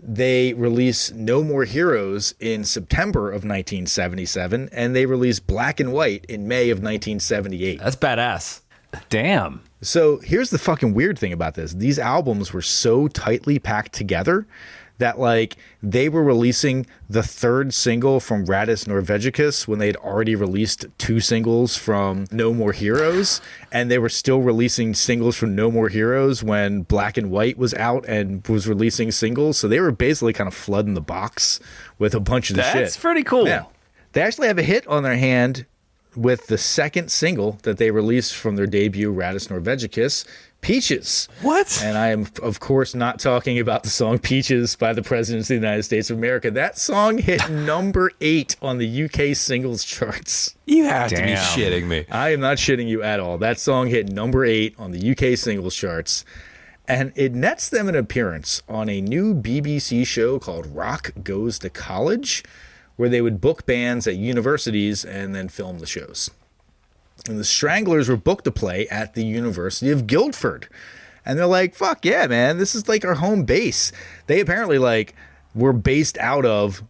They released No More Heroes in September of 1977, and they released Black and White in May of 1978. That's badass. Damn. So here's the fucking weird thing about this. These albums were so tightly packed together that like they were releasing the 3rd single from Rattus Norvegicus when they had already released 2 singles from No More Heroes, and they were still releasing singles from No More Heroes when Black and White was out and was releasing singles. So they were basically kind of flooding the box with a bunch of the shit. That's pretty cool. Yeah. They actually have a hit on their hand with the 2nd single that they released from their debut, Rattus Norvegicus, Peaches. What? And I am, of course, not talking about the song Peaches by the President of the United States of America. That song hit number 8 on the UK singles charts. You have to be Damn. shitting me. I am not shitting you at all. That song hit number 8 on the UK singles charts. And it nets them an appearance on a new BBC show called Rock Goes to College, where they would book bands at universities and then film the shows. And the Stranglers were booked to play at the University of Guildford. And they're like, fuck yeah, man, this is like our home base. They apparently like were based out of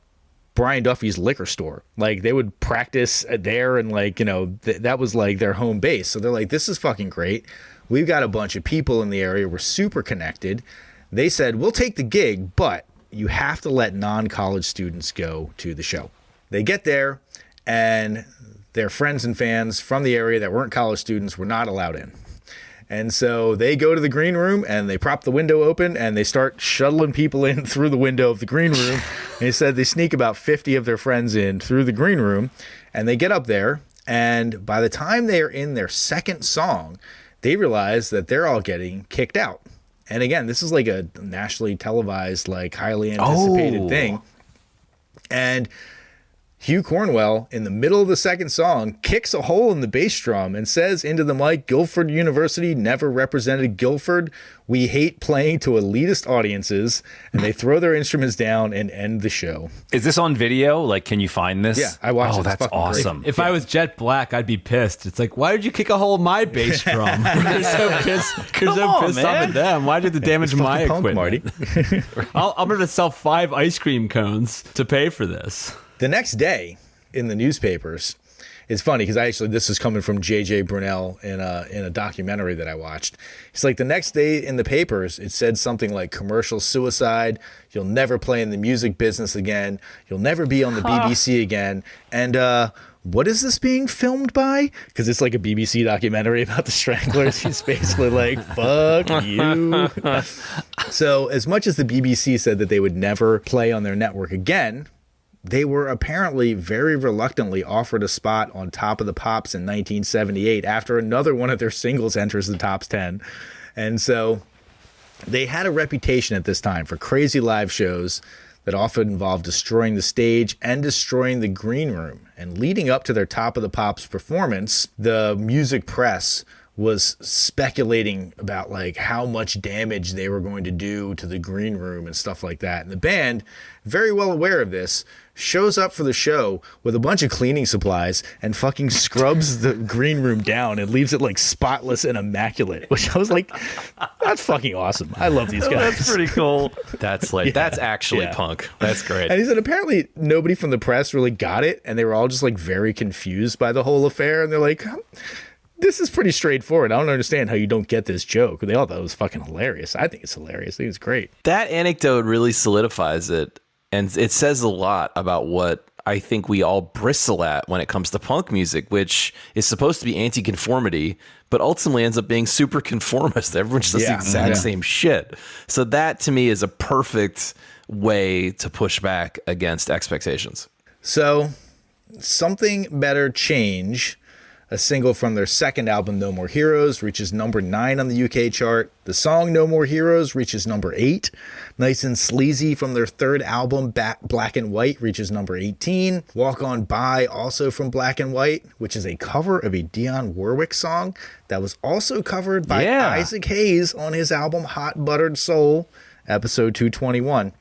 Brian Duffy's liquor store. Like they would practice there and like, you know, that was like their home base. So they're like, this is fucking great. We've got a bunch of people in the area. We're super connected. They said, we'll take the gig, but you have to let non-college students go to the show. They get there and their friends and fans from the area that weren't college students were not allowed in. And so they go to the green room and they prop the window open and they start shuttling people in through the window of the green room. And they said they sneak about 50 of their friends in through the green room, and they get up there, and by the time they are in their 2nd song, they realize that they're all getting kicked out. And again, this is like a nationally televised, like highly anticipated thing. And Hugh Cornwell, in the middle of the 2nd song, kicks a hole in the bass drum and says into the mic, Guildford University never represented Guildford. We hate playing to elitist audiences. And they throw their instruments down and end the show. Is this on video? Like, can you find this? Yeah, I watched it. Oh, It's that's fucking great. awesome. If I was Jet Black, I'd be pissed. It's like, why did you kick a hole in my bass drum? You're so pissed. You're Come so on, pissed man. off at them. Why did they damage my Punk, equipment? Marty. I'm going to sell 5 ice cream cones to pay for this. The next day in the newspapers, it's funny because this is coming from J.J. Brunel in a documentary that I watched. It's like the next day in the papers, it said something like commercial suicide. You'll never play in the music business again. You'll never be on the BBC again. And what is this being filmed by? Because it's like a BBC documentary about the Stranglers. He's basically like, fuck you. So as much as the BBC said that they would never play on their network again, they were apparently very reluctantly offered a spot on Top of the Pops in 1978 after another one of their singles enters the top 10. And so they had a reputation at this time for crazy live shows. that often involved destroying the stage and destroying the green room. And leading up to their Top of the Pops performance, the music press was speculating about like how much damage they were going to do to the green room and stuff like that. And the band, very well aware of this, shows up for the show with a bunch of cleaning supplies and fucking scrubs the green room down and leaves it like spotless and immaculate, which I was like, that's fucking awesome. I love these guys. That's pretty cool. That's like, that's actually punk. That's great. And he said apparently nobody from the press really got it, and they were all just like very confused by the whole affair, and they're like, this is pretty straightforward. I don't understand how you don't get this joke. They all thought it was fucking hilarious. I think it's hilarious. I think it's great. That anecdote really solidifies it, and it says a lot about what I think we all bristle at when it comes to punk music, which is supposed to be anti-conformity, but ultimately ends up being super conformist. Everyone just does the exact same shit. So that, to me, is a perfect way to push back against expectations. So, Something Better Change, a single from their second album, No More Heroes, reaches number 9 on the UK chart. The song No More Heroes reaches number 8. Nice and Sleazy from their third album, Black and White, reaches number 18. Walk On By, also from Black and White, which is a cover of a Dionne Warwick song that was also covered by Isaac Hayes on his album Hot Buttered Soul, episode 221.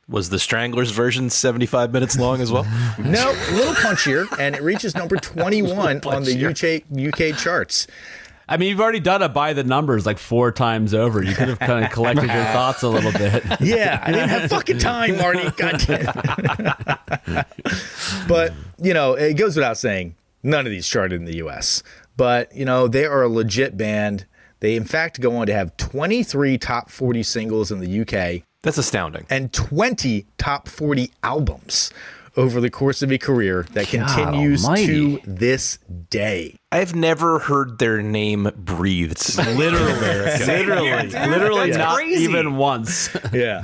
Was the Stranglers version 75 minutes long as well? No, a little punchier, and it reaches number 21 on the UK charts. I mean, you've already done it by the numbers like 4 times over. You could have kind of collected your thoughts a little bit. Yeah, I didn't have fucking time, Marty. Goddamn. But, you know, it goes without saying, none of these charted in the US. But, you know, they are a legit band. They, in fact, go on to have 23 top 40 singles in the UK. That's astounding. And 20 top 40 albums over the course of a career that continues to this day. I've never heard their name breathed. Literally not crazy. even once. Yeah.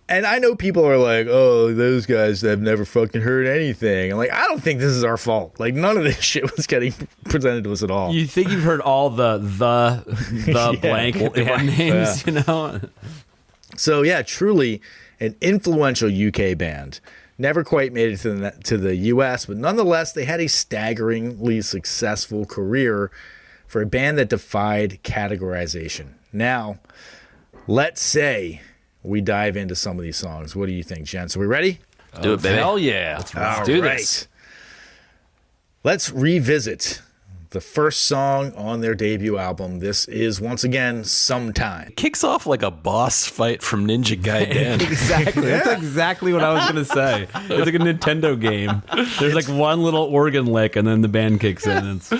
And I know people are like, oh, those guys have never fucking heard anything. I'm like, I don't think this is our fault. Like, none of this shit was getting presented to us at all. You think you've heard all the blank band names, you know? So, yeah, truly an influential UK band. Never quite made it to the US, but nonetheless, they had a staggeringly successful career for a band that defied categorization. Now, let's say we dive into some of these songs. What do you think, gents? Are we ready? Do it, baby. Hell yeah. Let's do this. Let's revisit the first song on their debut album. This is, once again, Sometime. Kicks off like a boss fight from Ninja Gaiden. Exactly. That's exactly what I was going to say. It's like a Nintendo game. There's like one little organ lick and then the band kicks in. It's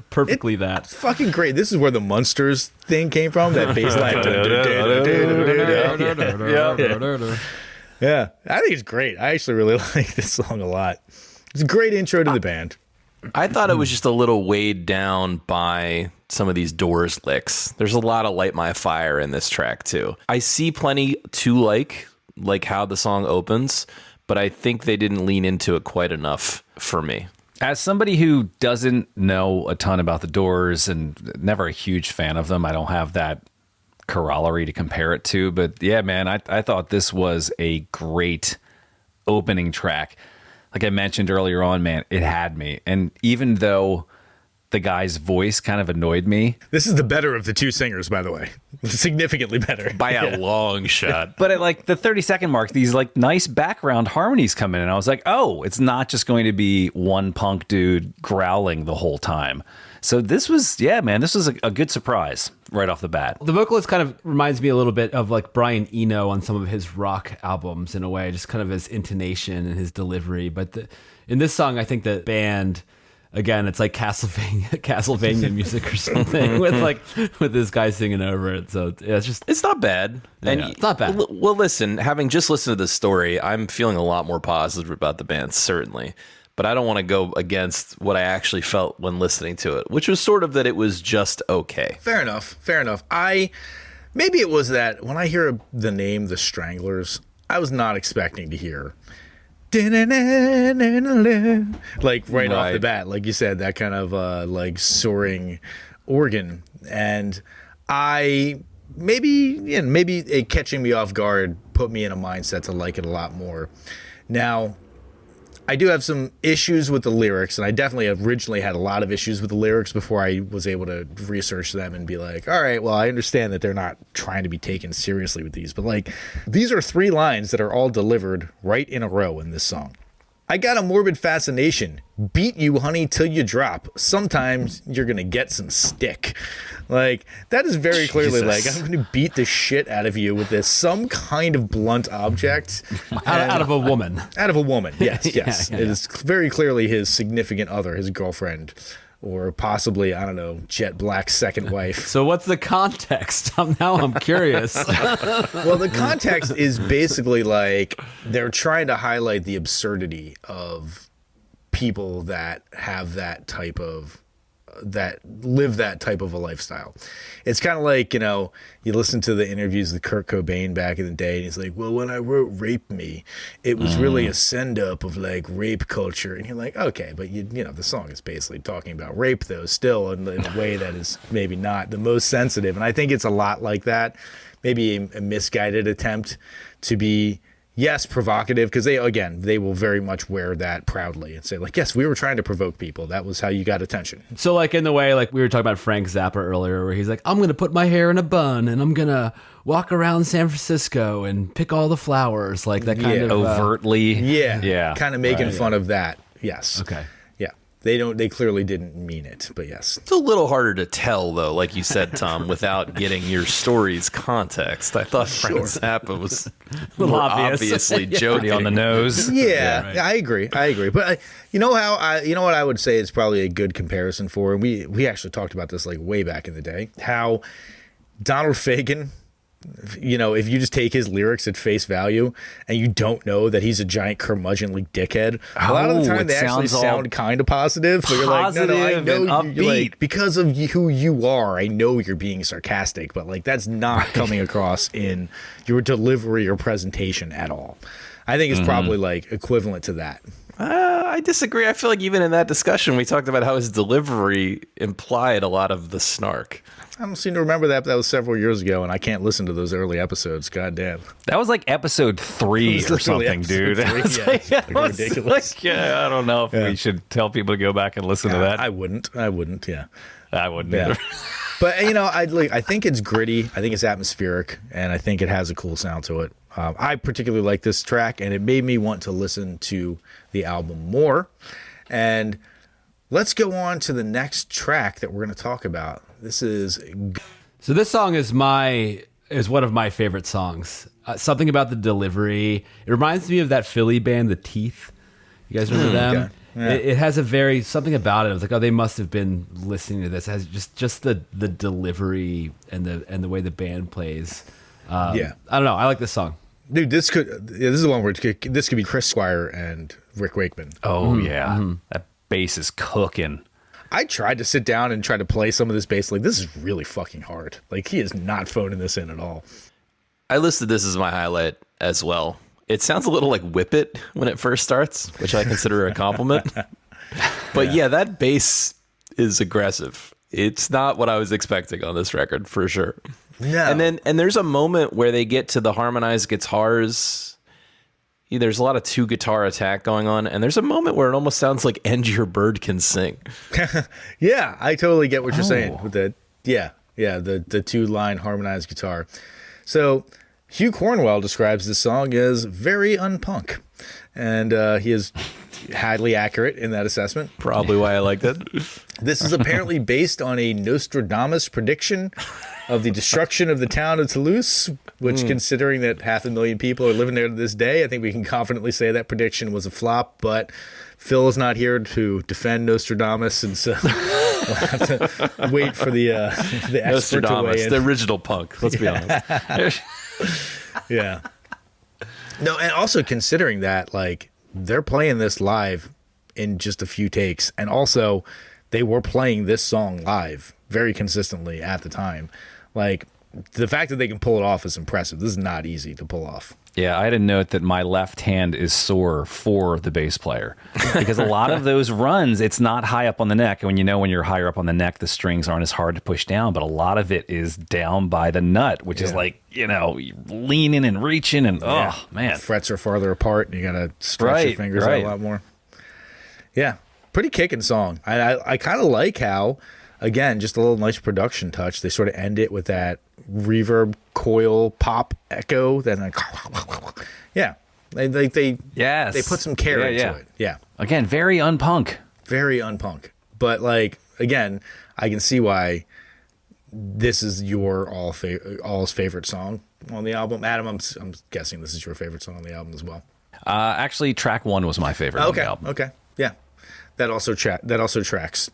perfectly that. It's fucking great. This is where the Munsters thing came from, that bass line. Yeah, I think it's great. I actually really like this song a lot. It's a great intro to the band. I thought it was just a little weighed down by some of these Doors licks. There's a lot of Light My Fire in this track too. I see plenty to like how the song opens, but I think they didn't lean into it quite enough for me. As somebody who doesn't know a ton about the Doors and never a huge fan of them, I don't have that corollary to compare it to. But yeah, man, I thought this was a great opening track. Like I mentioned earlier on, man, it had me. And even though the guy's voice kind of annoyed me. This is the better of the two singers, by the way. Significantly better. By a long shot. But at like the 30-second mark, these like nice background harmonies come in. And I was like, oh, it's not just going to be one punk dude growling the whole time. So this was, yeah, man, this was a good surprise right off the bat. The vocalist kind of reminds me a little bit of like Brian Eno on some of his rock albums in a way, just kind of his intonation and his delivery. But in this song, I think the band, again, it's like Castlevania music or something with this guy singing over it. So yeah, it's not bad. And it's not bad. Well, listen, having just listened to this story, I'm feeling a lot more positive about the band, certainly. But I don't want to go against what I actually felt when listening to it, which was sort of that it was just okay. Fair enough. Maybe it was that when I hear the name The Stranglers, I was not expecting to hear like right off the bat, like you said, that kind of like soaring organ. And maybe it catching me off guard put me in a mindset to like it a lot more. Now, I do have some issues with the lyrics, and I definitely originally had a lot of issues with the lyrics before I was able to research them and be like, all right, well, I understand that they're not trying to be taken seriously with these, but like, these are 3 lines that are all delivered right in a row in this song. I got a morbid fascination. Beat you, honey, till you drop. Sometimes you're going to get some stick. Like, that is very clearly like, I'm going to beat the shit out of you with this, some kind of blunt object. Out of a woman. Out of a woman, yes, yes. Yeah. It is very clearly his significant other, his girlfriend, or possibly, I don't know, Jet Black's second wife. So what's the context? Now I'm curious. Well, the context is basically like they're trying to highlight the absurdity of people that have that type of that live that type of a lifestyle. It's kind of like, you know, you listen to the interviews with Kurt Cobain back in the day, and he's like, well, when I wrote Rape Me, it was really a send-up of like rape culture. And you're like, okay, but you know, the song is basically talking about rape, though, still in a way that is maybe not the most sensitive. And I think it's a lot like that, maybe a misguided attempt to be, yes, provocative, because they will very much wear that proudly and say, like, yes, we were trying to provoke people. That was how you got attention. So, like, in the way, like, we were talking about Frank Zappa earlier, where he's like, I'm going to put my hair in a bun, and I'm going to walk around San Francisco and pick all the flowers, like that kind of... overtly. Yeah. Kind of making fun of that. Yes. Okay. Yeah. They clearly didn't mean it, but yes. It's a little harder to tell, though, like you said, Tom, without getting your story's context. I thought Frank Zappa was more obviously joking on the nose. Yeah, I agree. But you know what I would say is probably a good comparison for, and we actually talked about this like way back in the day, how Donald Fagen, you know, if you just take his lyrics at face value and you don't know that he's a giant curmudgeonly dickhead, a lot of the time they actually sound kind of positive. But you're like, no, I know you're like, because of who you are, I know you're being sarcastic, but like that's not coming across in your delivery or presentation at all. I think it's probably like equivalent to that. I disagree. I feel like even in that discussion, we talked about how his delivery implied a lot of the snark. I don't seem to remember that. But that was several years ago, and I can't listen to those early episodes. God damn. That was like episode 3 or something, dude. Ridiculous. I don't know if we should tell people to go back and listen to that. I wouldn't. Yeah. I wouldn't either. But, you know, I think it's gritty. I think it's atmospheric, and I think it has a cool sound to it. I particularly like this track, and it made me want to listen to the album more. And let's go on to the next track that we're going to talk about. So this song is one of my favorite songs. Something about the delivery. It reminds me of that Philly band, The Teeth. You guys remember them? Okay. Yeah. It has something about it. I was like, oh, they must have been listening to this. It has just the delivery and the way the band plays. I don't know. I like this song. Dude, this is the one where this could be Chris Squire and Rick Wakeman. Oh, yeah. That bass is cooking. I tried to sit down and try to play some of this bass. Like, this is really fucking hard. Like, he is not phoning this in at all. I listed this as my highlight as well. It sounds a little like Whip It when it first starts, which I consider a compliment. But yeah, that bass is aggressive. It's not what I was expecting on this record, for sure. No. And there's a moment where they get to the harmonized guitars. There's a lot of 2 guitar attack going on, and there's a moment where it almost sounds like "And Your Bird Can Sing." Yeah, I totally get what you're saying with the the 2-line harmonized guitar. So Hugh Cornwell describes this song as very unpunk, and he is highly accurate in that assessment. Probably why I liked it. This is apparently based on a Nostradamus prediction of the destruction of the town of Toulouse, which, considering that 500,000 people are living there to this day, I think we can confidently say that prediction was a flop. But Phil is not here to defend Nostradamus, and so we'll have to wait for the expert to weigh in. The original punk, let's be honest. Yeah. No, and also considering that, like, they're playing this live in just a few takes, and also they were playing this song live very consistently at the time. Like, the fact that they can pull it off is impressive. This is not easy to pull off. Yeah, I had a note that my left hand is sore for the bass player because a lot of those runs, it's not high up on the neck. And when you're higher up on the neck, the strings aren't as hard to push down. But a lot of it is down by the nut, which is like, leaning and reaching and, oh, man. Frets are farther apart and you got to stretch your fingers out a lot more. Yeah, pretty kicking song. I kind of like how, again, just a little nice production touch. They sort of end it with that reverb coil pop echo. Then like, yeah, they put some care into it. Yeah, again, very unpunk. Very unpunk. But like, again, I can see why this is your all's favorite song on the album. Adam, I'm guessing this is your favorite song on the album as well. Actually, track 1 was my favorite on the album. Okay, yeah, that also tracks.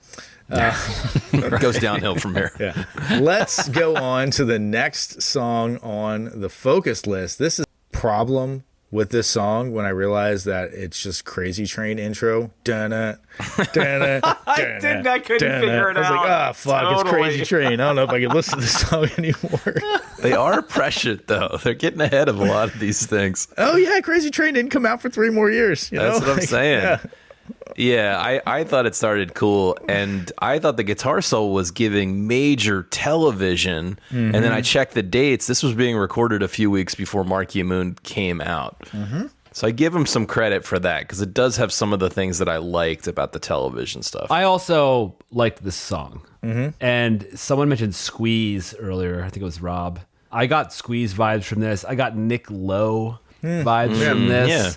It goes downhill from here. Yeah. Let's go on to the next song on the focus list. This is problem with this song when I realized that it's just Crazy Train intro. Dun-na, dun-na, I couldn't figure it out. I was like, fuck, It's Crazy Train. I don't know if I can listen to this song anymore. They are prescient, though. They're getting ahead of a lot of these things. Oh, yeah, Crazy Train didn't come out for 3 more years. That's what I'm saying. Yeah, I thought it started cool, and I thought the guitar solo was giving major television, and then I checked the dates. This was being recorded a few weeks before Mark Moon came out. So I give him some credit for that, because it does have some of the things that I liked about the television stuff. I also liked this song. And someone mentioned Squeeze earlier. I think it was Rob. I got Squeeze vibes from this. I got Nick Lowe vibes from this. Yeah.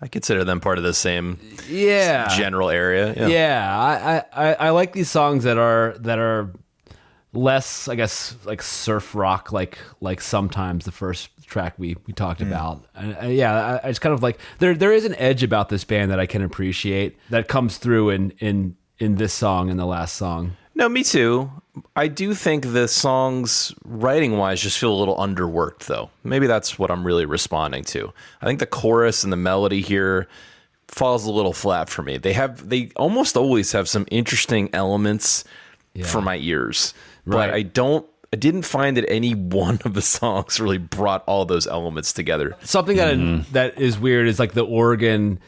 I consider them part of the same general area. I like these songs that are less, I guess, like surf rock, like Sometimes, the first track we talked about. I just kind of like there is an edge about this band that I can appreciate that comes through in this song and the last song. No, me too. I do think the songs, writing-wise, just feel a little underworked, though. Maybe that's what I'm really responding to. I think the chorus and the melody here falls a little flat for me. They almost always have some interesting elements for my ears. But I didn't find that any one of the songs really brought all those elements together. Something that is weird is like the organ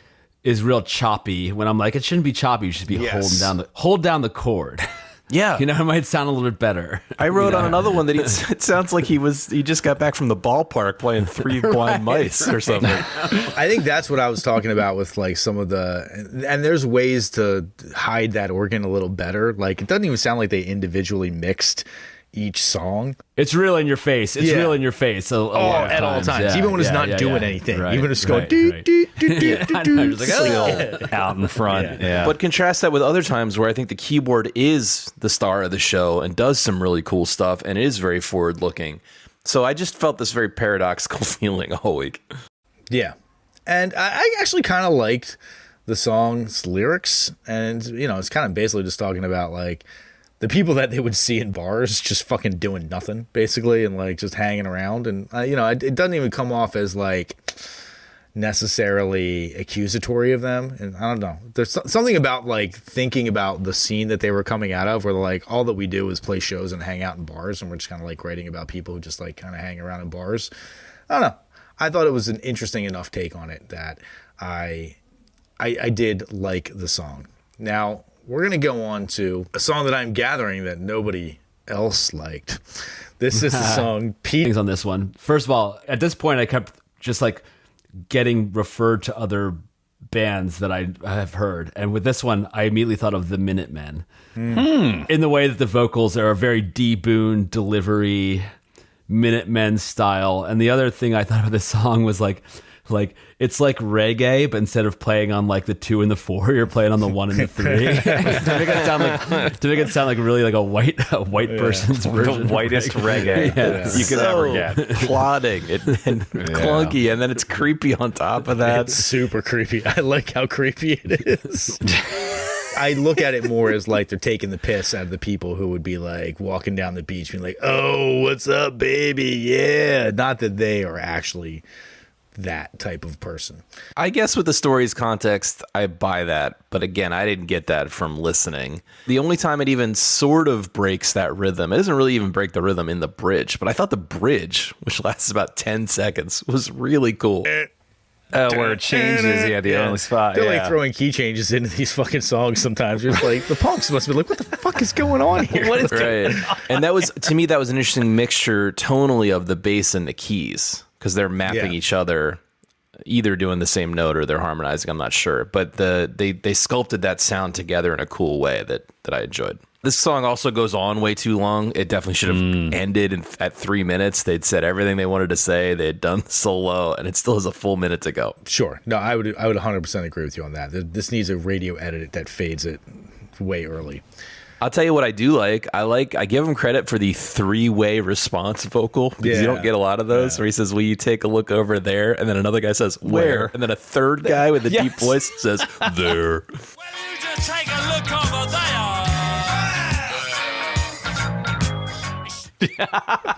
is real choppy. When I'm like, it shouldn't be choppy. You should be hold down the chord. Yeah. It might sound a little bit better. I wrote on another one that it sounds like he just got back from the ballpark playing 3 Blind Mice or something. I think that's what I was talking about with like some of and there's ways to hide that organ a little better. Like it doesn't even sound like they individually mixed each song. It's real in your face. It's real in your face. At all times. Even when it's not doing anything. Even when it's going out in front. But contrast that with other times where I think the keyboard is the star of the show and does some really cool stuff and is very forward looking. So I just felt this very paradoxical feeling all week. Yeah. And I actually kind of liked the song's lyrics. And, it's kind of basically just talking about like the people that they would see in bars just fucking doing nothing, basically, and like just hanging around. And, it doesn't even come off as like necessarily accusatory of them. And I don't know. There's something about like thinking about the scene that they were coming out of where like all that we do is play shows and hang out in bars. And we're just kind of like writing about people who just like kind of hang around in bars. I don't know. I thought it was an interesting enough take on it that I did like the song. Now, we're going to go on to a song that I'm gathering that nobody else liked. This is the song Pete. Things on this one. First of all, at this point, I kept just like getting referred to other bands that I have heard. And with this one, I immediately thought of the Minutemen. In the way that the vocals are a very D. Boone delivery, Minutemen style. And the other thing I thought of this song was like it's like reggae, but instead of playing on like the 2 and the 4, you're playing on the 1 and the 3. to make it sound like really like a white person's version. The whitest reggae you could ever get. Plodding and clunky, and then it's creepy on top of that. It's super creepy. I like how creepy it is. I look at it more as like they're taking the piss out of the people who would be like walking down the beach being like, "Oh, what's up, baby? Yeah." Not that they are actually that type of person. I guess with the story's context, I buy that. But again, I didn't get that from listening. The only time it even sort of breaks that rhythm, it doesn't really even break the rhythm in the bridge. But I thought the bridge, which lasts about 10 seconds, was really cool. Where it changes, the only spot. They're like throwing key changes into these fucking songs sometimes. You're just like, the punks must be like, what the fuck is going on here? What is Right. And that was, to me, that was an interesting mixture tonally of the bass and the keys, because they're mapping each other, either doing the same note or they're harmonizing. I'm not sure. But they sculpted that sound together in a cool way that I enjoyed. This song also goes on way too long. It definitely should have ended at 3 minutes. They'd said everything they wanted to say. They had done the solo, and it still has a full minute to go. Sure. No, I would 100% agree with you on that. This needs a radio edit that fades it way early. I'll tell you what I do like. I give him credit for the 3-way response vocal, because you don't get a lot of those, where he says, will you take a look over there? And then another guy says, where? And then a third guy with a deep voice says, there. Well, you just take a look over there.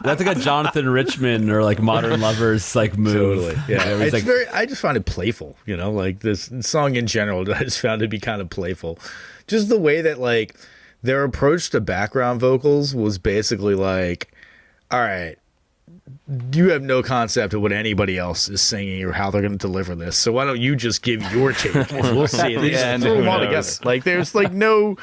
That's like a Jonathan Richman or like Modern Lovers like move. Totally. Yeah. It's like, I just found it playful, like this song in general, I just found it to be kind of playful. Just the way that like their approach to background vocals was basically like, all right, you have no concept of what anybody else is singing or how they're going to deliver this. So why don't you just give your take and we'll see. They just throw them all together. Like there's like no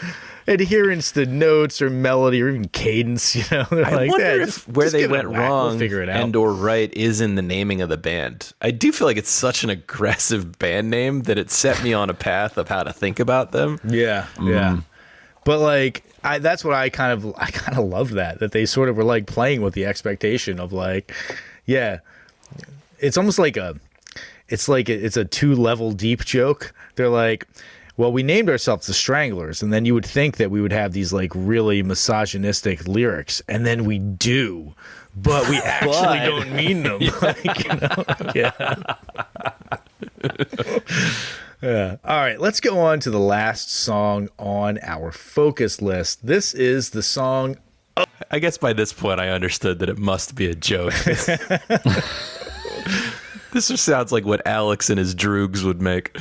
adherence to notes or melody or even cadence, They're I like, wonder yeah, if where they went wrong we'll figure it out. and or right is in the naming of the band. I do feel like it's such an aggressive band name that it set me on a path of how to think about them. Yeah. But like that's what I kind of love that they sort of were like playing with the expectation of like, it's almost like it's a 2-level deep joke. They're like, well, we named ourselves the Stranglers, and then you would think that we would have these like really misogynistic lyrics, and then we do, but we actually don't mean them. Yeah. All right, let's go on to the last song on our focus list. This is the song. I guess by this point I understood that it must be a joke. This just sounds like what Alex and his droogs would make.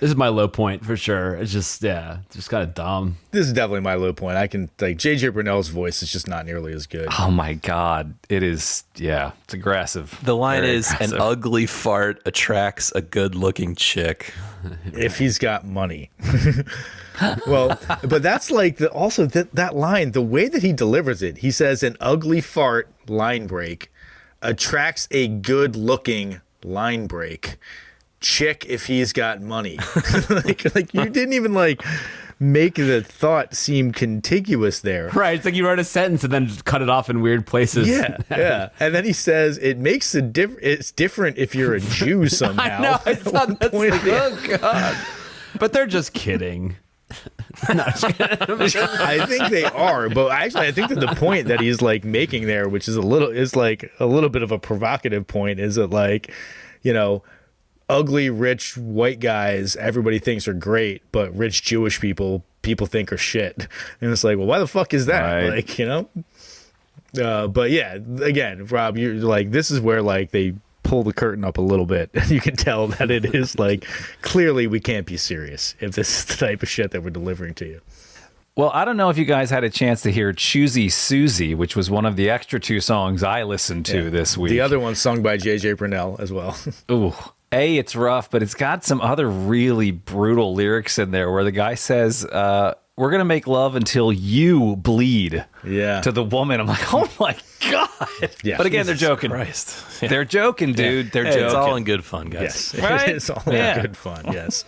this is my low point for sure. It's just kind of dumb. This is definitely my low point. I can like JJ Brunel's voice is just not nearly as good. Oh my God. It is. Yeah. It's aggressive. The line Very is aggressive. an ugly fart attracts a good looking chick. If he's got money. Well, but that's like that line, the way that he delivers it, he says an ugly fart line break attracts a good looking line break chick if he's got money. like you didn't even like make the thought seem contiguous there. Right. It's like you wrote a sentence and then just cut it off in weird places. Yeah. And then he says it makes it's different if you're a Jew somehow. I know. I thought that's like, oh God. But they're just kidding. I think they are, but actually I think that the point that he's like making there, which is a little bit of a provocative point, is that like, ugly rich white guys everybody thinks are great, but rich Jewish people think are shit. And it's like, well, why the fuck is that? Right. Like, but yeah, again, Rob, you're like, this is where like they pull the curtain up a little bit and you can tell that it is like, clearly we can't be serious if this is the type of shit that we're delivering to you. Well, I don't know if you guys had a chance to hear Choosy Susie, which was one of the extra 2 songs I listened to this week. The other one sung by JJ Brunel as well. Ooh. It's rough, but it's got some other really brutal lyrics in there where the guy says, we're going to make love until you bleed to the woman. I'm like, oh my God. Yeah. But again, they're joking. Christ. They're joking, dude. They're joking. It's all in good fun, guys. Yes, Right? it's all in good fun. Yes.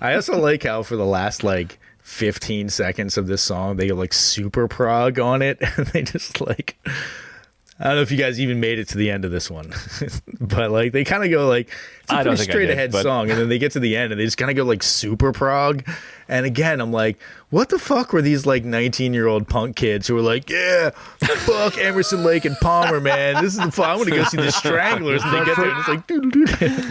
I also like how for the last like 15 seconds of this song, they go like super prog on it. And they just like, I don't know if you guys even made it to the end of this one, but like they kind of go like, It's a pretty straight ahead song, and then they get to the end and they just kind of go like super prog. And again, I'm like, what the fuck were these like 19-year-old punk kids who were like, yeah, fuck Emerson, Lake and Palmer, man. This is the fun. I'm gonna go see the Stranglers. And they get there and it's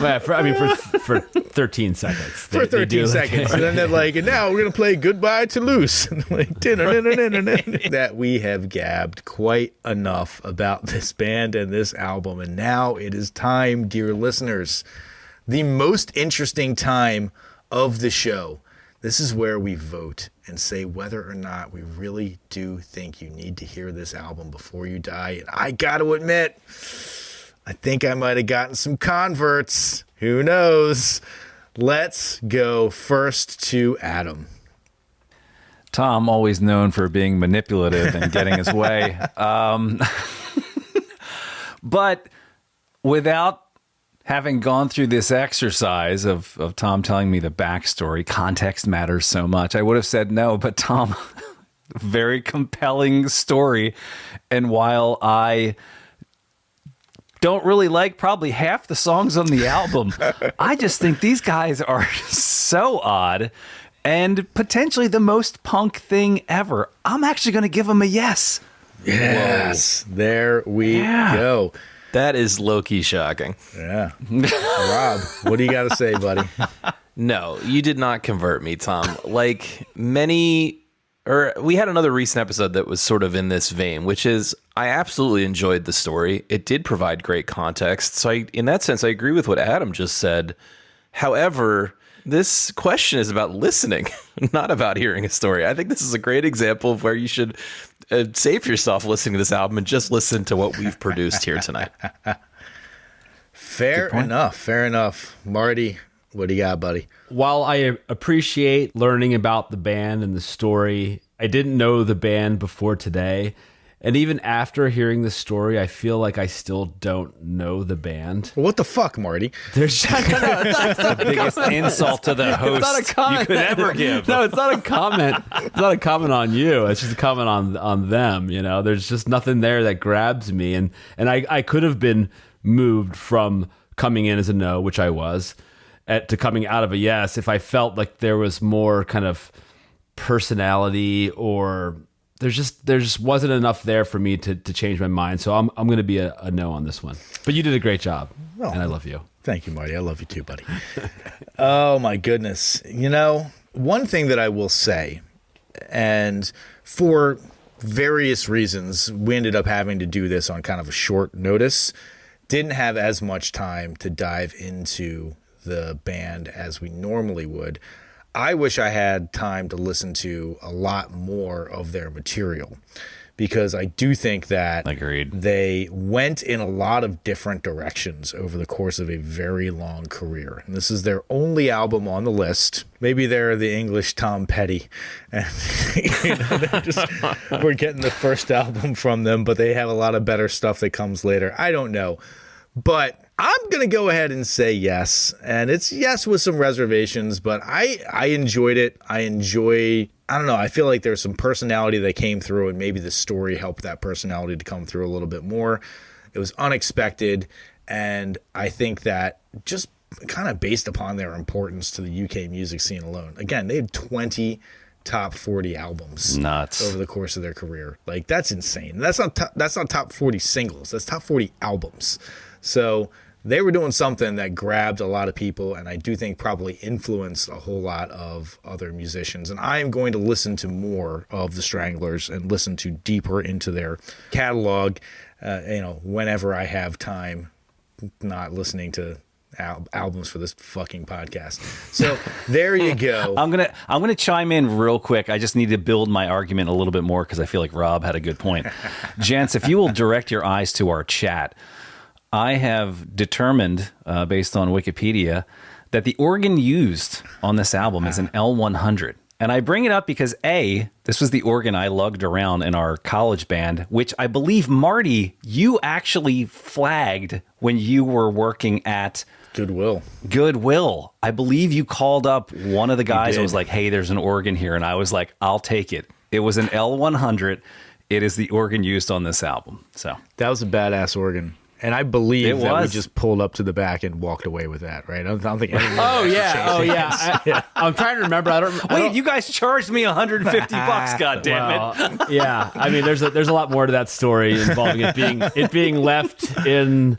like, for 13 seconds. For 13 seconds, and then they're like, and now we're gonna play Goodbye Toulouse. And like, that we have gabbed quite enough about this band and this album, and now it is time, dear listeners, the most interesting time of the show. This is where we vote and say whether or not we really do think you need to hear this album before you die. And I got to admit, I think I might have gotten some converts. Who knows? Let's go first to Adam. Tom, always known for being manipulative and getting his way. But without having gone through this exercise of Tom telling me the backstory, context matters so much, I would have said no. But Tom, very compelling story. And while I don't really like probably half the songs on the album, I just think these guys are so odd and potentially the most punk thing ever. I'm actually going to give them a yes. Yes. Whoa. There we go. That is low-key shocking. Yeah. Rob, what do you got to say, buddy? No, you did not convert me, Tom. Like we had another recent episode that was sort of in this vein, which is I absolutely enjoyed the story. It did provide great context. So in that sense, I agree with what Adam just said. However, this question is about listening, not about hearing a story. I think this is a great example of where you should save yourself listening to this album and just listen to what we've produced here tonight. Fair enough. Marty, what do you got, buddy? While I appreciate learning about the band and the story, I didn't know the band before today. And even after hearing the story, I feel like I still don't know the band. What the fuck, Marty? There's the biggest insult to the host you could ever give. No, it's not a comment. It's not a comment on you. It's just a comment on them. You know, there's just nothing there that grabs me. And I could have been moved from coming in as a no, which I was, to coming out of a yes if I felt like there was more kind of personality, or there just wasn't enough there for me to change my mind. So I'm going to be a no on this one. But you did a great job, and I love you. Thank you, Marty. I love you too, buddy. Oh, my goodness. You know, one thing that I will say, and for various reasons, we ended up having to do this on kind of a short notice, didn't have as much time to dive into the band as we normally would. I wish I had time to listen to a lot more of their material, because I do think that they went in a lot of different directions over the course of a very long career. And this is their only album on the list. Maybe they're the English Tom Petty. And, we're getting the first album from them, but they have a lot of better stuff that comes later. I don't know. But I'm going to go ahead and say yes. And it's yes with some reservations, but I enjoyed it. I don't know, I feel like there's some personality that came through, and maybe the story helped that personality to come through a little bit more. It was unexpected, and I think that just kind of based upon their importance to the UK music scene alone. Again, they had 20 top 40 albums over the course of their career. Like, that's insane. That's not top 40 singles. That's top 40 albums. So they were doing something that grabbed a lot of people, and I do think probably influenced a whole lot of other musicians. And I am going to listen to more of the Stranglers and listen to deeper into their catalog, whenever I have time, not listening to albums for this fucking podcast. So there you go. I'm gonna chime in real quick. I just need to build my argument a little bit more because I feel like Rob had a good point. Gents, if you will direct your eyes to our chat, I have determined, based on Wikipedia, that the organ used on this album is an L100. And I bring it up because, A, this was the organ I lugged around in our college band, which I believe, Marty, you actually flagged when you were working at Goodwill. I believe you called up one of the guys and was like, hey, there's an organ here. And I was like, I'll take it. It was an L100. It is the organ used on this album. So that was a badass organ. And I believe that we was. just pulled up to the back and walked away with that, right? I don't think anyone Oh actually yeah, changed oh hands. yeah. I'm trying to remember. I don't. Wait, you guys charged me $150. God damn it! Well, yeah, I mean, there's a lot more to that story involving it being left in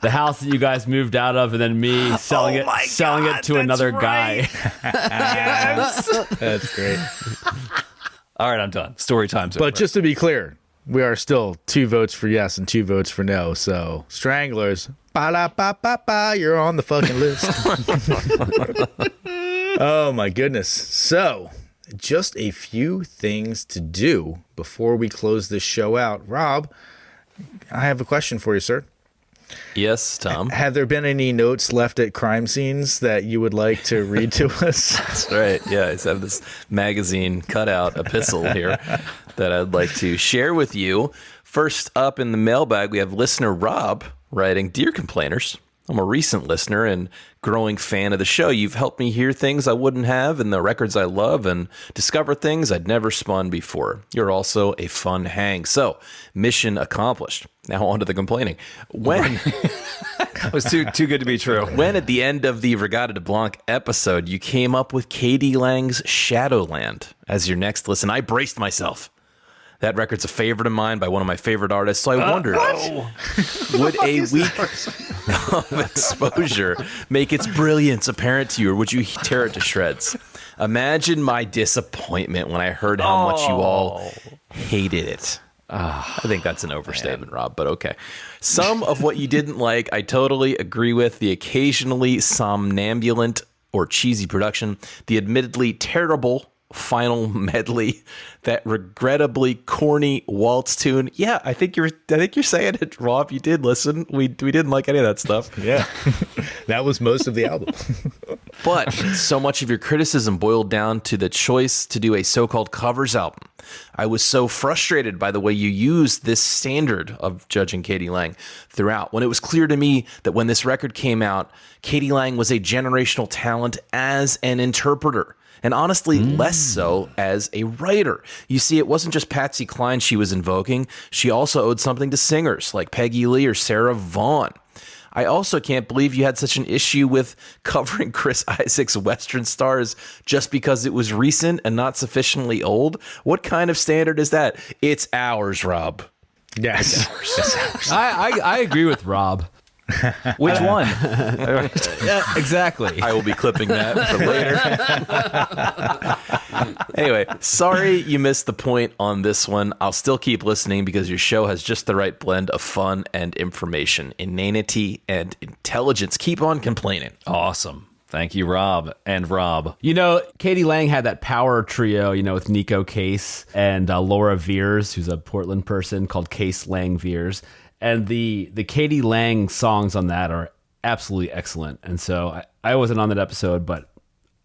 the house that you guys moved out of, and then me selling it to another guy. Yes. That's great. All right, I'm done. Story time's But over. just to be clear, we are still 2 votes for yes and 2 votes for no. So, Stranglers, ba-da-ba-ba-ba, you're on the fucking list. Oh, my goodness. So, just a few things to do before we close this show out. Rob, I have a question for you, sir. Yes, Tom. Have there been any notes left at crime scenes that you would like to read to us? That's right. Yeah, I have this magazine cutout epistle here that I'd like to share with you. First up in the mailbag, we have listener Rob writing, Dear Complainers, I'm a recent listener and growing fan of the show. You've helped me hear things I wouldn't have in the records I love and discover things I'd never spun before. You're also a fun hang. So, mission accomplished. Now on to the complaining. When That was too good to be true. when at the end of the Regatta de Blanc episode, you came up with Katie Lang's Shadowland as your next listen, I braced myself. That record's a favorite of mine by one of my favorite artists, so I wondered, would a week of exposure make its brilliance apparent to you, or would you tear it to shreds? Imagine my disappointment when I heard how much you all hated it. I think that's an overstatement, Rob, but okay. Some of what you didn't like, I totally agree with. The occasionally somnambulant or cheesy production, the admittedly terrible final medley, that regrettably corny waltz tune. Yeah, I think you're saying it, Rob. You did listen. We didn't like any of that stuff. Yeah. That was most of the album. But so much of your criticism boiled down to the choice to do a so-called covers album. I was so frustrated by the way you used this standard of judging Katie Lang throughout, when it was clear to me that when this record came out, Katie Lang was a generational talent as an interpreter, and honestly, less so as a writer. You see, it wasn't just Patsy Cline she was invoking. She also owed something to singers like Peggy Lee or Sarah Vaughan. I also can't believe you had such an issue with covering Chris Isaak's Western Stars just because it was recent and not sufficiently old. What kind of standard is that? It's ours, Rob. Yes. I agree with Rob. Which one? Yeah, exactly. I will be clipping that for later. Anyway, sorry you missed the point on this one. I'll still keep listening because your show has just the right blend of fun and information, inanity and intelligence. Keep on complaining. Awesome. Thank you, Rob. And Rob. You know, Katie Lang had that power trio, with Nico Case and Laura Veers, who's a Portland person, called Case Lang Veers. And the Katie Lang songs on that are absolutely excellent. And so I wasn't on that episode, but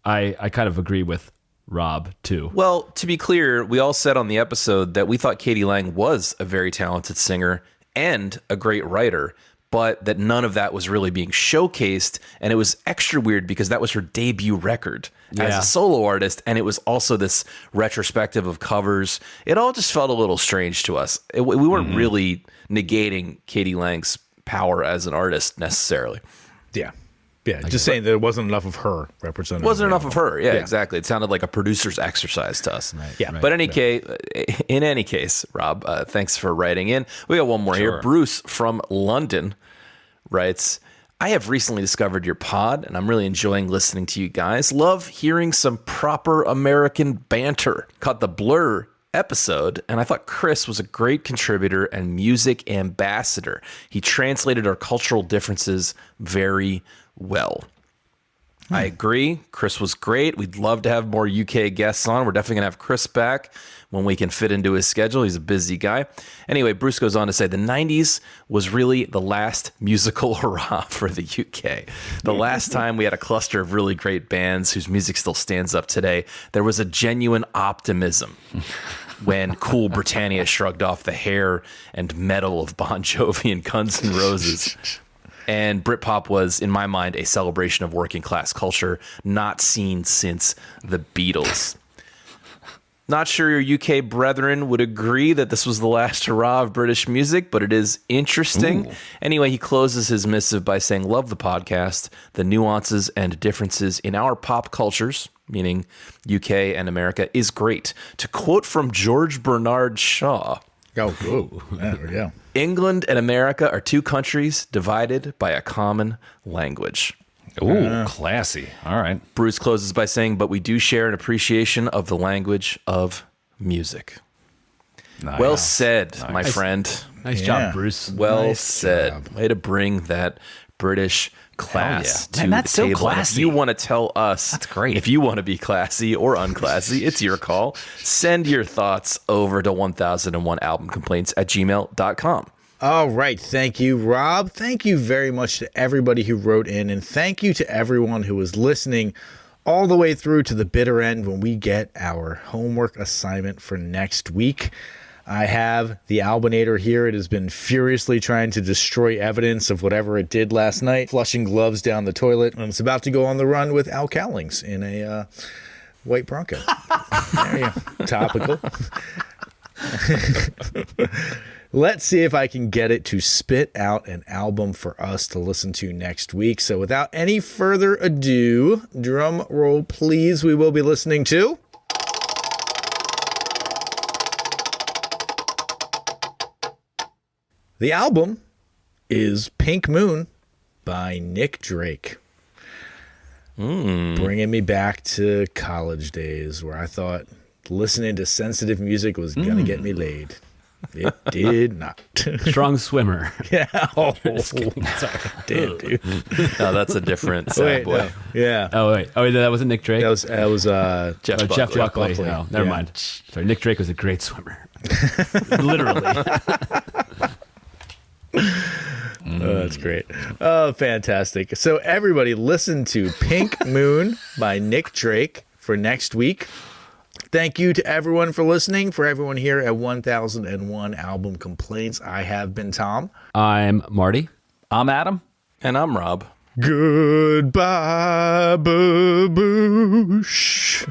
I kind of agree with Rob, too. Well, to be clear, we all said on the episode that we thought Katie Lang was a very talented singer and a great writer, but that none of that was really being showcased. And it was extra weird because that was her debut record as a solo artist. And it was also this retrospective of covers. It all just felt a little strange to us. We weren't really negating Katie Lang's power as an artist necessarily. Yeah. Yeah. Just saying there wasn't enough of her represented. Wasn't enough of her. Yeah, exactly. It sounded like a producer's exercise to us. Right, Yeah. right. But in any case, Rob, thanks for writing in. We got one more here. Bruce from London writes, I have recently discovered your pod, and I'm really enjoying listening to you guys. Love hearing some proper American banter. Caught the Blur episode, and I thought Chris was a great contributor and music ambassador. He translated our cultural differences very well. I agree. Chris was great. We'd love to have more UK guests on. We're definitely going to have Chris back when we can fit into his schedule. He's a busy guy. Anyway, Bruce goes on to say the 90s was really the last musical hurrah for the UK. The last time we had a cluster of really great bands whose music still stands up today, there was a genuine optimism when Cool Britannia shrugged off the hair and metal of Bon Jovi and Guns N' Roses. And Britpop was, in my mind, a celebration of working class culture, not seen since the Beatles. Not sure your UK brethren would agree that this was the last hurrah of British music, but it is interesting. Ooh. Anyway, he closes his missive by saying, love the podcast, the nuances and differences in our pop cultures, meaning UK and America, is great. To quote from George Bernard Shaw, There we go. England and America are two countries divided by a common language. Ooh, classy. All right. Bruce closes by saying, but we do share an appreciation of the language of music. Nice. Well said, my friend. Nice Yeah. job, Bruce. Well Nice said. job. Way to bring that British class yeah. to Man, that's the so table. And classy. If you want to tell us, That's great. If you want to be classy or unclassy, it's your call. Send your thoughts over to 1001albumcomplaints@gmail.com. All right. Thank you, Rob. Thank you very much to everybody who wrote in. And thank you to everyone who was listening all the way through to the bitter end when we get our homework assignment for next week. I have the Albinator here. It has been furiously trying to destroy evidence of whatever it did last night, flushing gloves down the toilet. And it's about to go on the run with Al Cowlings in a white Bronco. There you go. Topical. Let's see if I can get it to spit out an album for us to listen to next week. So without any further ado, drum roll please, we will be listening to... The album is Pink Moon by Nick Drake. Bringing me back to college days where I thought listening to sensitive music was going to get me laid. It did not. Strong swimmer. Yeah. Oh, damn, dude. No, that's a different sad Wait, boy. no. Yeah. Oh wait, that wasn't Nick Drake. That was Jeff Oh, Buckley. Jeff Buckley. Buckley. No, never Yeah. mind. Sorry, Nick Drake was a great swimmer. Literally. Oh, that's great. Oh, fantastic. So everybody listen to Pink Moon by Nick Drake for next week. Thank you to everyone for listening. For everyone here at 1001 Album Complaints, I have been Tom. I'm Marty. I'm Adam. And I'm Rob. Goodbye, baboosh.